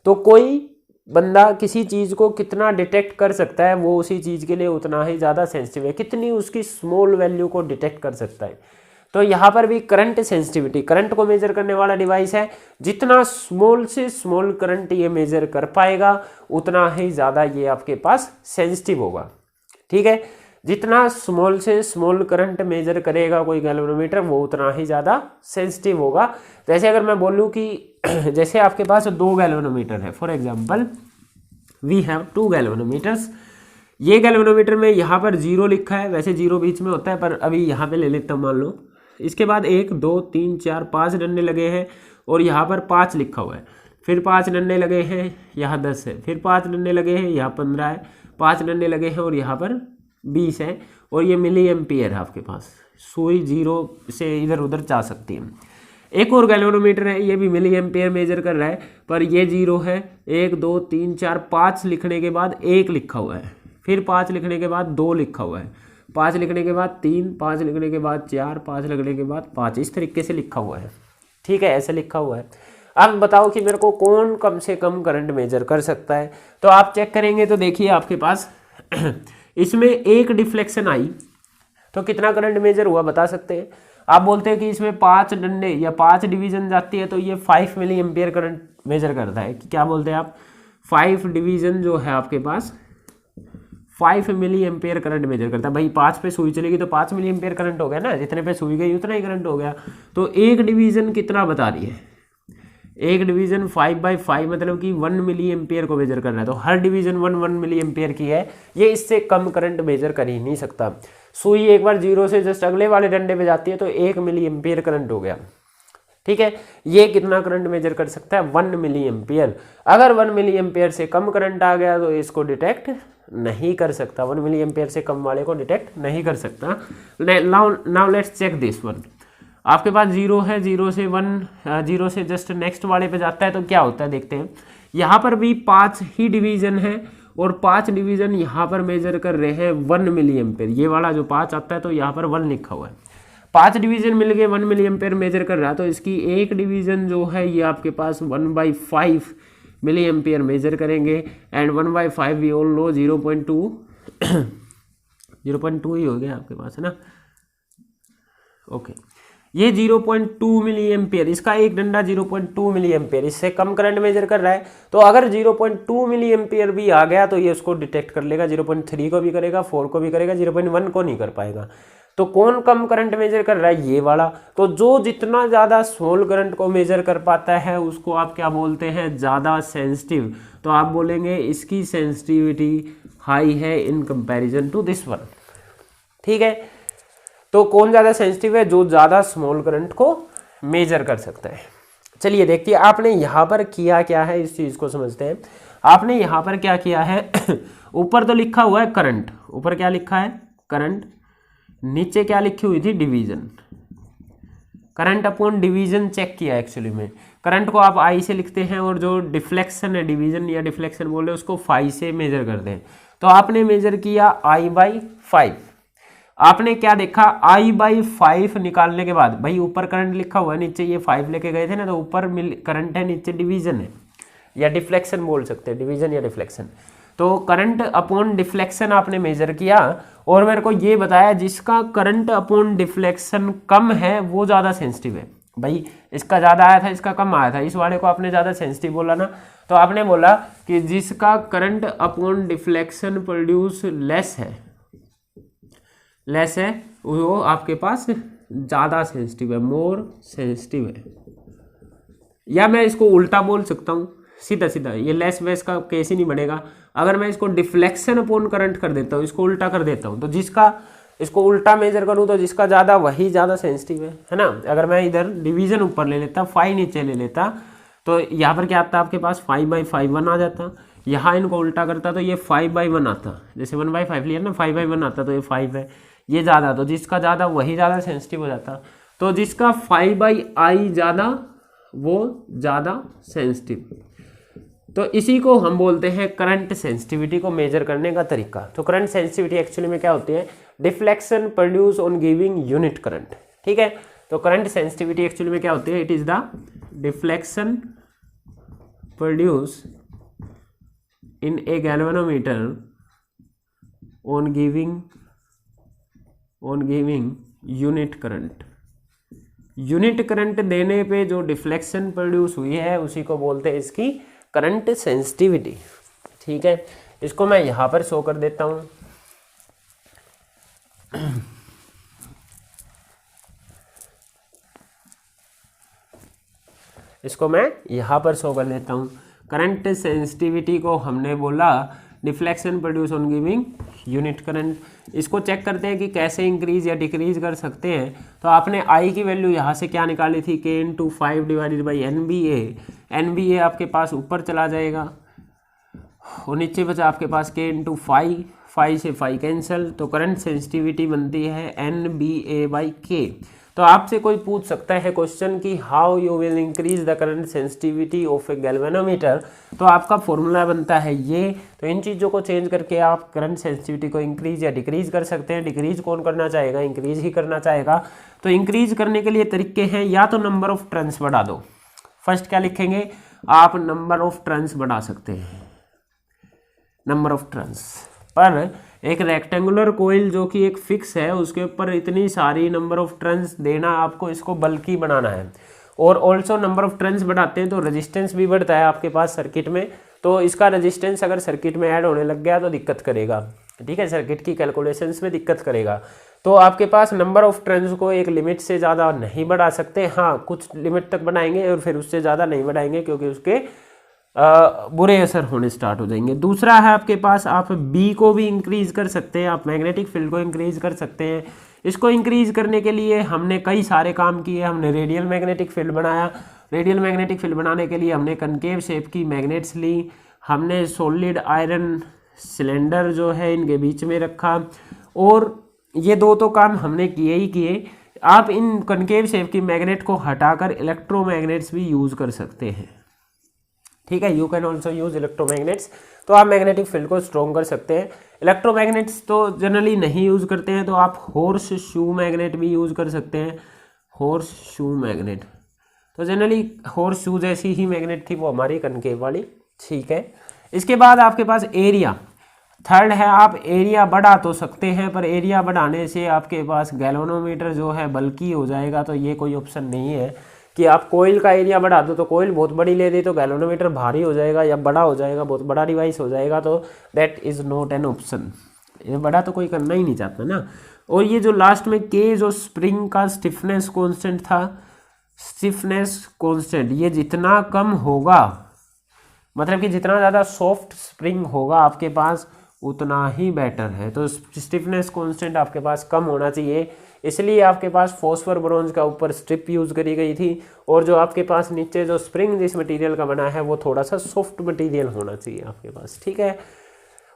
तो कोई बंदा किसी चीज़ को कितना डिटेक्ट कर सकता है वो उसी चीज़ के लिए उतना ही ज़्यादा सेंसिटिव है, कितनी उसकी स्मॉल वैल्यू को डिटेक्ट कर सकता है। तो यहाँ पर भी करंट सेंसिटिविटी, करंट को मेजर करने वाला डिवाइस है, जितना स्मॉल से स्मॉल करंट ये मेजर कर पाएगा उतना ही ज़्यादा ये आपके पास सेंसिटिव होगा, ठीक है। जितना स्मॉल से स्मॉल करंट मेजर करेगा कोई गैल्वेनोमीटर वो उतना ही ज़्यादा सेंसिटिव होगा। जैसे अगर मैं बोलूँ कि जैसे आपके पास 2 गैल्वेनोमीटर है, फॉर एग्जांपल वी हैव 2 गैल्वेनोमीटर्स। ये गैल्वेनोमीटर में यहाँ पर 0 लिखा है, वैसे 0 बीच में होता है पर अभी यहाँ पे ले लेता हूँ मान लो। इसके बाद 1 2 3 4 5 डंडे लगे हैं और यहाँ पर 5 लिखा हुआ है, फिर 5 डंडे लगे हैं, यहाँ 10 है, फिर 5 डंडे लगे हैं, यहाँ 15 है, 5 डंडे लगे हैं और यहाँ पर 20 है, और ये मिली एम्पियर है आपके पास। सुई 0 से इधर उधर जा सकती है। एक और गैल्वेनोमीटर है, ये भी मिली एम्पियर मेजर कर रहा है पर ये 0 है। 1 2 3 4 5 लिखने के बाद 1 लिखा हुआ है, फिर 5 लिखने के बाद 2 लिखा हुआ है, 5 लिखने के बाद 3, 5 लिखने के बाद 4, 5 लिखने के बाद 5, इस तरीके से लिखा हुआ है, ठीक है, ऐसे लिखा हुआ है। अब बताओ कि मेरे को कौन कम से कम करंट मेजर कर सकता है। तो आप चेक करेंगे तो देखिए आपके पास इसमें 1 डिफ्लेक्शन आई तो कितना करंट मेजर हुआ बता सकते हैं? आप बोलते हैं कि इसमें 5 डंडे या 5 डिवीजन जाती है तो ये 5 मिली एम्पियर करंट मेजर करता है। क्या बोलते हैं आप? 5 डिवीजन जो है आपके पास 5 मिली एम्पियर करंट मेजर करता है। भाई 5 पे सुई चलेगी तो 5 मिली एम्पियर करंट हो गया ना, जितने पे सुई गई उतना ही करंट हो गया। तो 1 डिवीजन कितना बता रही है? 1 डिवीजन 5/5 मतलब कि 1 मिली एम्पियर को मेजर करना है। तो हर डिवीजन 1 मिली एम्पियर की है, ये इससे कम करंट मेजर कर ही नहीं सकता। सुई एक बार 0 से जस्ट अगले वाले डंडे पे जाती है तो 1 मिली एम्पियर करंट हो गया, ठीक है। ये कितना करंट मेजर कर सकता है? 1 मिली एम्पियर। अगर 1 मिली एम्पियर से कम करंट आ गया तो इसको डिटेक्ट नहीं कर सकता, 1 मिली एम्पियर से कम वाले को डिटेक्ट नहीं कर सकता। Now let's check this one. आपके पास 0 है, 0 से 1, 0 से जस्ट नेक्स्ट वाले पे जाता है तो क्या होता है देखते हैं। यहाँ पर भी 5 ही डिवीजन है और 5 डिवीजन यहाँ पर मेजर कर रहे हैं 1 मिली एम्पियर। ये वाला जो 5 आता है तो यहाँ पर 1 लिखा हुआ है। 5 डिवीजन मिल गए 1 मिली एम्पियर मेजर कर रहा है, तो इसकी 1 डिवीजन जो है ये आपके पास 1/5 मिली एम्पियर मेजर करेंगे। एंड 1/5 वी ऑल नो 0.2 0.2 ही हो गया आपके पास, है ना। ओके, ये 0.2 मिली एम्पियर, इसका एक डंडा 0.2 मिली एम्पियर, इससे कम करंट मेजर कर रहा है। तो अगर 0.2 मिली एम्पियर भी आ गया तो ये उसको डिटेक्ट कर लेगा, 0.3 को भी करेगा, 4 को भी करेगा, 0.1 को नहीं कर पाएगा। तो कौन कम करंट मेजर कर रहा है? ये वाला। तो जो जितना ज़्यादा स्मॉल करंट को मेजर कर पाता है उसको आप क्या बोलते हैं? ज़्यादा सेंसिटिव। तो आप बोलेंगे इसकी सेंसिटिविटी हाई है in comparison to this one, ठीक है। तो कौन ज़्यादा सेंसिटिव है? जो ज़्यादा स्मॉल करंट को मेजर कर सकता है। चलिए देखिए आपने यहाँ पर किया क्या है, इस चीज़ को समझते हैं। आपने यहाँ पर क्या किया है ऊपर तो लिखा हुआ है करंट, ऊपर क्या लिखा है करंट, नीचे क्या लिखी हुई थी division, current upon division check किया एक्चुअली में। करंट को आप आई से लिखते हैं और जो डिफ्लेक्शन है, डिवीजन या डिफ्लेक्शन बोल रहे हैं, उसको फाई से मेजर करते हैं। तो आपने मेजर किया आई बाई 5, आपने क्या देखा आई बाई 5 निकालने के बाद, भाई ऊपर करंट लिखा हुआ है, नीचे ये 5 लेके गए थे ना, तो ऊपर करंट है, नीचे डिवीजन है या डिफ्लेक्शन बोल सकते हैं, डिवीजन या डिफ्लेक्शन। तो करंट अपॉन डिफ्लेक्शन आपने मेजर किया और मेरे को ये बताया जिसका करंट अपॉन डिफ्लेक्शन कम है वो ज़्यादा सेंसिटिव है। भाई इसका ज़्यादा आया था, इसका कम आया था, इस वाले को आपने ज़्यादा सेंसिटिव बोला ना, तो आपने बोला कि जिसका current upon deflection produce less है वो आपके पास ज़्यादा सेंसिटिव है, मोर सेंसिटिव है। या मैं इसको उल्टा बोल सकता हूँ, सीधा सीधा, ये लेस वेस का केस ही नहीं बनेगा। अगर मैं इसको डिफ्लेक्शन अपॉन करंट कर देता हूँ, इसको उल्टा कर देता हूँ, तो जिसका इसको उल्टा मेजर करूँ तो जिसका ज़्यादा वही ज़्यादा सेंसिटिव है ना। अगर मैं इधर डिवीजन ऊपर ले लेता, 5 नीचे ले लेता, तो यहाँ पर क्या आता आपके पास 5/5 1 आ जाता। यहाँ इनको उल्टा करता तो ये 5/1 आता, जैसे 1/5 लिया ना, 5/1 आता, तो ये 5 है, ये ज़्यादा, तो जिसका ज़्यादा वही ज़्यादा सेंसिटिव हो जाता। तो जिसका 5/i ज़्यादा वो ज़्यादा सेंसिटिव। तो इसी को हम बोलते हैं करंट सेंसिटिविटी को मेजर करने का तरीका। तो करंट सेंसिटिविटी एक्चुअली में क्या होती है, deflection produce on giving unit current, ठीक है। तो करंट सेंसिटिविटी एक्चुअली में क्या होती है, it is the deflection produce in A galvanometer on giving unit current. Unit current देने पे जो डिफ्लेक्शन प्रोड्यूस हुई है उसी को बोलते हैं इसकी करंट सेंसिटिविटी, ठीक है। इसको मैं यहां पर शो कर देता हूं। इसको मैं यहां पर शो कर देता हूं। करंट सेंसिटिविटी को हमने बोला deflection produce on giving unit current. इसको चेक करते हैं कि कैसे इंक्रीज या डिक्रीज कर सकते हैं। तो आपने आई की वैल्यू यहाँ से क्या निकाली थी, k × 5 डिवाइडेड बाई NBA आपके पास ऊपर चला जाएगा और नीचे बचा आपके पास k × 5 से 5 कैंसिल, तो करंट सेंसिटिविटी बनती है NBA/K। तो आपसे कोई पूछ सकता है क्वेश्चन कि how you will increase the current sensitivity of A galvanometer, तो आपका फॉर्मूला बनता है ये। तो इन चीज़ों को चेंज करके आप करंट सेंसिटिविटी को इंक्रीज या डिक्रीज कर सकते हैं। डिक्रीज कौन करना चाहेगा, इंक्रीज ही करना चाहेगा। तो इंक्रीज करने के लिए तरीके हैं, या तो नंबर ऑफ टर्न्स बढ़ा दो। फर्स्ट क्या लिखेंगे आप, नंबर ऑफ टर्न्स बढ़ा सकते हैं, नंबर ऑफ टर्न्स। पर एक रेक्टेंगुलर कोइल जो कि एक फिक्स है उसके ऊपर इतनी सारी नंबर ऑफ टर्न्स देना, आपको इसको बल्कि बनाना है। और ऑल्सो नंबर ऑफ टर्न्स बढ़ाते हैं तो रेजिस्टेंस भी बढ़ता है आपके पास सर्किट में। तो इसका रेजिस्टेंस अगर सर्किट में ऐड होने लग गया तो दिक्कत करेगा, ठीक है, सर्किट की कैलकुलेशंस में दिक्कत करेगा। तो आपके पास नंबर ऑफ टर्न्स को एक लिमिट से ज़्यादा नहीं बढ़ा सकते। हाँ, कुछ लिमिट तक बढ़ाएंगे और फिर उससे ज़्यादा नहीं बढ़ाएंगे क्योंकि उसके बुरे असर होने स्टार्ट हो जाएंगे। दूसरा है आपके पास, आप बी को भी इंक्रीज कर सकते हैं, आप मैग्नेटिक फील्ड को इंक्रीज कर सकते हैं। इसको इंक्रीज करने के लिए हमने कई सारे काम किए। हमने रेडियल मैग्नेटिक फील्ड बनाया, रेडियल मैग्नेटिक फील्ड बनाने के लिए हमने कनकेव शेप की मैग्नेट्स ली, हमने सॉलिड आयरन सिलेंडर जो है इनके बीच में रखा, और ये दो तो काम हमने किए ही किए। आप इन कनकेव शेप की मैग्नेट को हटाकर इलेक्ट्रोमैग्नेट्स भी यूज़ कर सकते हैं, ठीक है। You can also use electromagnets. तो आप मैग्नेटिक फील्ड को स्ट्रॉन्ग कर सकते हैं। इलेक्ट्रोमैग्नेट्स तो जनरली नहीं यूज़ करते हैं, तो आप हॉर्स शू मैग्नेट भी यूज़ कर सकते हैं, हॉर्स शू मैग्नेट। तो जनरली हॉर्स शू जैसी ही मैग्नेट थी वो हमारी कनकेव वाली, ठीक है। इसके बाद आपके पास एरिया, थर्ड है, आप एरिया बढ़ा तो सकते हैं पर एरिया बढ़ाने से आपके पास गैल्वेनोमीटर जो है बल्कि हो जाएगा। तो ये कोई ऑप्शन नहीं है कि आप कोयल का एरिया बढ़ा दो, तो कोयल बहुत बड़ी ले दी तो गैल्वेनोमीटर भारी हो जाएगा या बड़ा हो जाएगा, बहुत बड़ा डिवाइस हो जाएगा, तो that is not an option. ये बड़ा तो कोई करना ही नहीं चाहता ना। और ये जो लास्ट में के जो स्प्रिंग का स्टिफनेस कांस्टेंट था, स्टिफनेस कांस्टेंट, ये जितना कम होगा, मतलब कि जितना ज़्यादा सॉफ्ट स्प्रिंग होगा आपके पास उतना ही बेटर है। तो स्टिफनेस कांस्टेंट आपके पास कम होना चाहिए, इसलिए आपके पास फॉस्फर ब्रोंज का ऊपर स्ट्रिप यूज़ करी गई थी, और जो आपके पास नीचे जो स्प्रिंग जिस मटेरियल का बना है वो थोड़ा सा सॉफ्ट मटेरियल होना चाहिए आपके पास, ठीक है।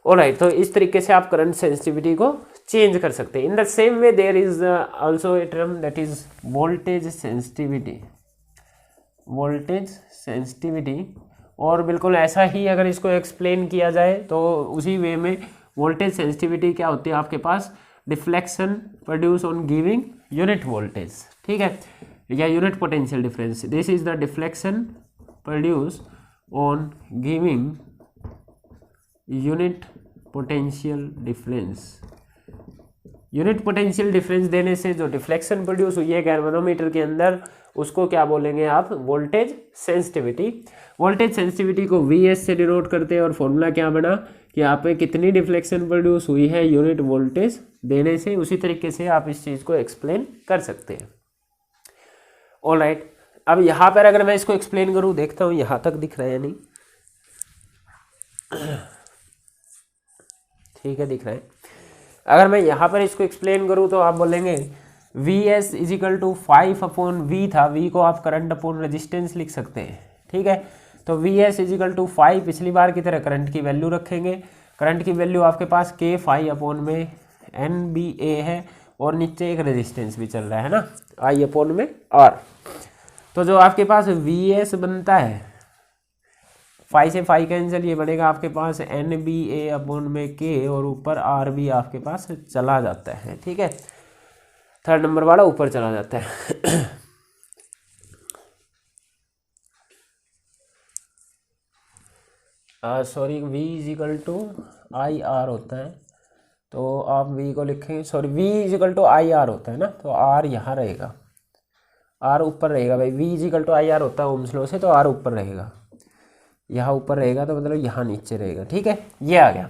ऑलराइट, तो इस तरीके से आप करंट सेंसिटिविटी को चेंज कर सकते हैं। In the same way there is also a term that is voltage sensitivity, voltage sensitivity. और बिल्कुल ऐसा ही अगर इसको एक्सप्लेन किया जाए तो उसी वे में वोल्टेज सेंसिटिविटी क्या होती है आपके पास, deflection produce on giving unit voltage, ठीक है, या unit potential difference. This is the deflection produce on giving unit potential difference. Unit potential difference देने से जो डिफ्लेक्शन प्रोड्यूस हुई है गैल्वेनोमीटर के अंदर, उसको क्या बोलेंगे आप, वोल्टेज सेंसिटिविटी। वोल्टेज सेंसिटिविटी को Vs से डिनोट करते हैं, और फॉर्मूला क्या बना कि आप में कितनी डिफ्लेक्शन प्रोड्यूस हुई है यूनिट वोल्टेज देने से। उसी तरीके से आप इस चीज़ को एक्सप्लेन कर सकते हैं। ऑलराइट, अब यहाँ पर अगर मैं इसको एक्सप्लेन करूँ, देखता हूँ यहाँ तक दिख रहा है या नहीं, ठीक है दिख रहा है। अगर मैं यहाँ पर इसको एक्सप्लेन करूँ तो आप बोलेंगे Vs is equal to 5/V था, V को आप करंट अपॉन रेजिस्टेंस लिख सकते हैं, ठीक है। तो Vs इज इक्वल टू 5, पिछली बार की तरह करंट की वैल्यू रखेंगे। करंट की वैल्यू आपके पास K phi अपॉन में NBA है, और नीचे एक रेजिस्टेंस भी चल रहा है ना, I अपॉन में R। तो जो आपके पास Vs बनता है, 5 से 5 कैंसिल, ये बनेगा आपके पास NBA अपॉन में K, और ऊपर R भी आपके पास चला जाता है, ठीक है, थर्ड नंबर वाला ऊपर चला जाता है। Sorry, V is equal to IR होता है, तो आप V को लिखेंगे, sorry V is equal to IR होता है ना, तो R यहाँ रहेगा, R ऊपर रहेगा भाई। V is equal to IR होता है ओम्स लॉ से, तो R ऊपर रहेगा, यहाँ ऊपर रहेगा तो मतलब यहाँ नीचे रहेगा, ठीक है, ये आ गया।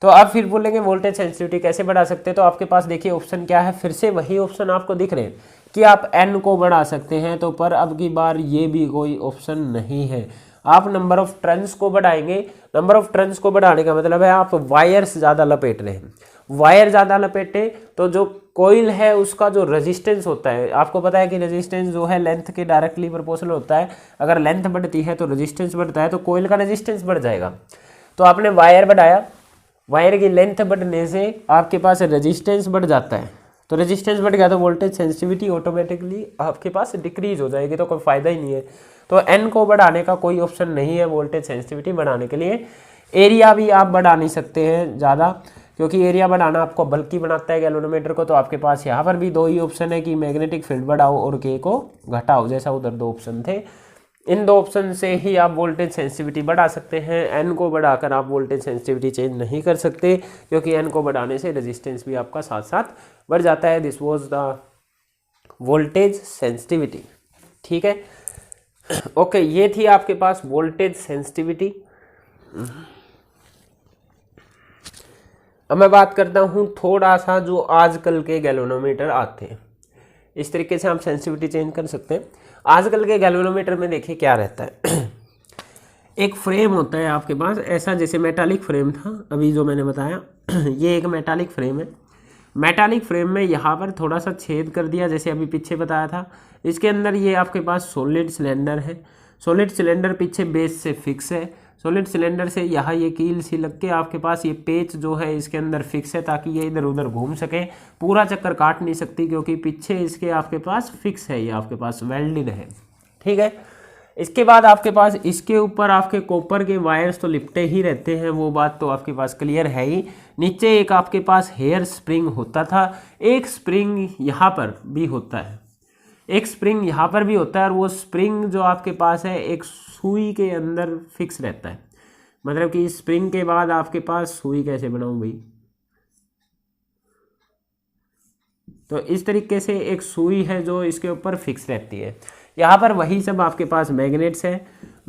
तो आप फिर बोलेंगे वोल्टेज सेंसिटिविटी कैसे बढ़ा सकते हैं, तो आपके पास देखिए ऑप्शन क्या है, फिर से वही ऑप्शन आपको दिख रहे हैं कि आप n को बढ़ा सकते हैं, तो पर अब की बार ये भी कोई ऑप्शन नहीं है। आप नंबर ऑफ टर्न्स को बढ़ाएंगे। नंबर ऑफ टर्न्स को बढ़ाने का मतलब है आप वायर्स ज़्यादा लपेट रहे हैं। वायर ज़्यादा लपेटे तो जो कोइल है उसका जो रेजिस्टेंस होता है, आपको पता है कि रेजिस्टेंस जो है लेंथ के डायरेक्टली प्रोपोर्शनल होता है। अगर लेंथ बढ़ती है तो रेजिस्टेंस बढ़ता है, तो कोइल का रेजिस्टेंस बढ़ जाएगा। तो आपने वायर बढ़ाया, वायर की लेंथ बढ़ने से आपके पास रेजिस्टेंस बढ़ जाता है, तो रेजिस्टेंस बढ़ गया तो वोल्टेज सेंसिटिविटी ऑटोमेटिकली आपके पास डिक्रीज हो जाएगी, तो कोई फायदा ही नहीं है। तो n को बढ़ाने का कोई ऑप्शन नहीं है वोल्टेज सेंसिटिविटी बढ़ाने के लिए। एरिया भी आप बढ़ा नहीं सकते हैं ज़्यादा, क्योंकि एरिया बढ़ाना आपको बल्कि बनाता है गैल्वेनोमीटर को। तो आपके पास यहाँ पर भी दो ही ऑप्शन है कि मैग्नेटिक फील्ड बढ़ाओ और K को घटाओ, जैसा उधर दो ऑप्शन थे। इन दो ऑप्शन से ही आप वोल्टेज सेंसिटिविटी बढ़ा सकते हैं। n को बढ़ाकर आप वोल्टेज सेंसिटिविटी चेंज नहीं कर सकते, क्योंकि n को बढ़ाने से रेजिस्टेंस भी आपका साथ साथ बढ़ जाता है। This was the voltage sensitivity, ठीक है। ओके, ये थी आपके पास वोल्टेज सेंसिटिविटी। अब मैं बात करता हूँ थोड़ा सा जो आजकल के गैल्वेनोमीटर आते हैं, इस तरीके से हम सेंसिटिविटी चेंज कर सकते हैं। आजकल के गैल्वेनोमीटर में देखिए क्या रहता है, एक फ्रेम होता है आपके पास ऐसा, जैसे मेटालिक फ्रेम था अभी जो मैंने बताया, ये एक मेटालिक फ्रेम है। मेटालिक फ्रेम में यहाँ पर थोड़ा सा छेद कर दिया, जैसे अभी पीछे बताया था। इसके अंदर ये आपके पास सॉलिड सिलेंडर है। सॉलिड सिलेंडर पीछे बेस से फिक्स है। सॉलिड सिलेंडर से यहाँ ये कील सी लग के आपके पास ये पेच जो है इसके अंदर फिक्स है, ताकि ये इधर उधर घूम सके। पूरा चक्कर काट नहीं सकती, क्योंकि पीछे इसके आपके पास फिक्स है, ये आपके पास वेल्डेड है, ठीक है। इसके बाद आपके पास इसके ऊपर आपके कॉपर के वायर्स तो लिपटे ही रहते हैं, वो बात तो आपके पास क्लियर है ही। नीचे एक आपके पास हेयर स्प्रिंग होता था, एक स्प्रिंग यहाँ पर भी होता है, एक स्प्रिंग यहाँ पर भी होता है, और वो स्प्रिंग जो आपके पास है एक सुई के अंदर फिक्स रहता है। मतलब कि स्प्रिंग के बाद आपके पास सुई कैसे बनाऊं भाई, तो इस तरीके से एक सुई है जो इसके ऊपर फिक्स रहती है। यहाँ पर वही सब आपके पास मैग्नेट्स है,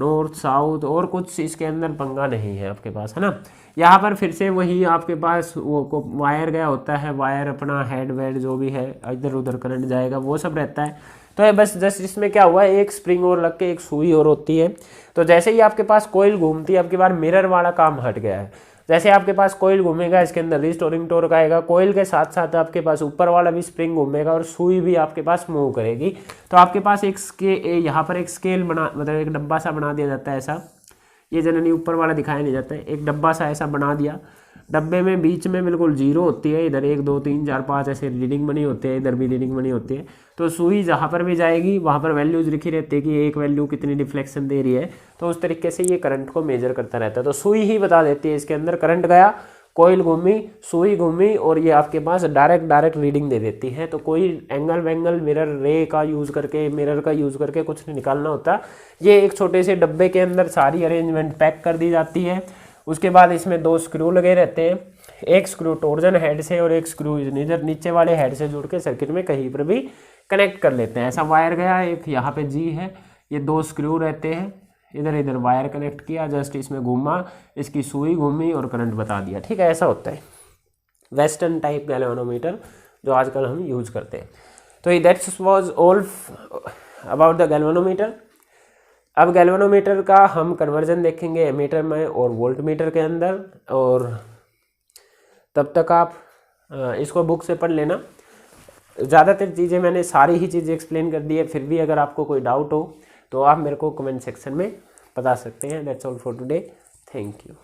नॉर्थ साउथ, और कुछ इसके अंदर पंगा नहीं है आपके पास, है ना। यहाँ पर फिर से वही आपके पास वो वायर गया होता है, वायर अपना हेड वेड जो भी है, इधर उधर करंट जाएगा, वो सब रहता है। तो ये बस जस्ट इसमें क्या हुआ है, एक स्प्रिंग और लग के एक सुई और होती है। तो जैसे ही आपके पास कोइल घूमती है, अब की बार मिरर वाला काम हट गया है। जैसे आपके पास कोयल घूमेगा, इसके अंदर रिस्टोरिंग टॉर्क आएगा, कोयल के साथ साथ आपके पास ऊपर वाला भी स्प्रिंग घूमेगा और सुई भी आपके पास मूव करेगी। तो आपके पास यहाँ पर एक स्केल बना, मतलब एक डब्बा सा बना दिया जाता है ऐसा, ये जनरली ऊपर वाला दिखाया नहीं जाता है, एक डब्बा सा ऐसा बना दिया, डब्बे में बीच में बिल्कुल जीरो होती है, इधर 1 2 3 4 5 ऐसे रीडिंग बनी होती है, इधर भी रीडिंग बनी होती है। तो सुई जहाँ पर भी जाएगी वहाँ पर वैल्यूज लिखी रहती है कि एक वैल्यू कितनी डिफ्लेक्शन दे रही है, तो उस तरीके से ये करंट को मेजर करता रहता है। तो सुई ही बता देती है इसके अंदर, करंट गया, कोयल घूमी, सुई घूमी, और ये आपके पास डायरेक्ट रीडिंग दे देती है। तो कोई एंगल वेंगल मिरर रे का यूज़ करके, मिरर का यूज़ करके कुछ नहीं निकालना होता। ये एक छोटे से डब्बे के अंदर सारी अरेंजमेंट पैक कर दी जाती है। उसके बाद इसमें 2 स्क्रू लगे रहते हैं, एक स्क्रू टॉर्जन हेड से और एक स्क्रू इधर नीचे वाले हेड से जुड़ के सर्किट में कहीं पर भी कनेक्ट कर लेते हैं। ऐसा वायर गया, एक यहाँ पे जी है, ये 2 स्क्रू रहते हैं, इधर वायर कनेक्ट किया, जस्ट इसमें घूमा, इसकी सुई घूमी और करंट बता दिया। ठीक है, ऐसा होता है वेस्टर्न टाइप गैल्वेनोमीटर जो आजकल हम यूज करते हैं। तो that's was all about the galvanometer. अब गैल्वेनोमीटर का हम कन्वर्जन देखेंगे एमीटर में और वोल्ट मीटर के अंदर, और तब तक आप इसको बुक से पढ़ लेना। ज़्यादातर चीज़ें मैंने सारी ही चीज़ें एक्सप्लेन कर दी है, फिर भी अगर आपको कोई डाउट हो तो आप मेरे को कमेंट सेक्शन में बता सकते हैं। That's all for today, thank you.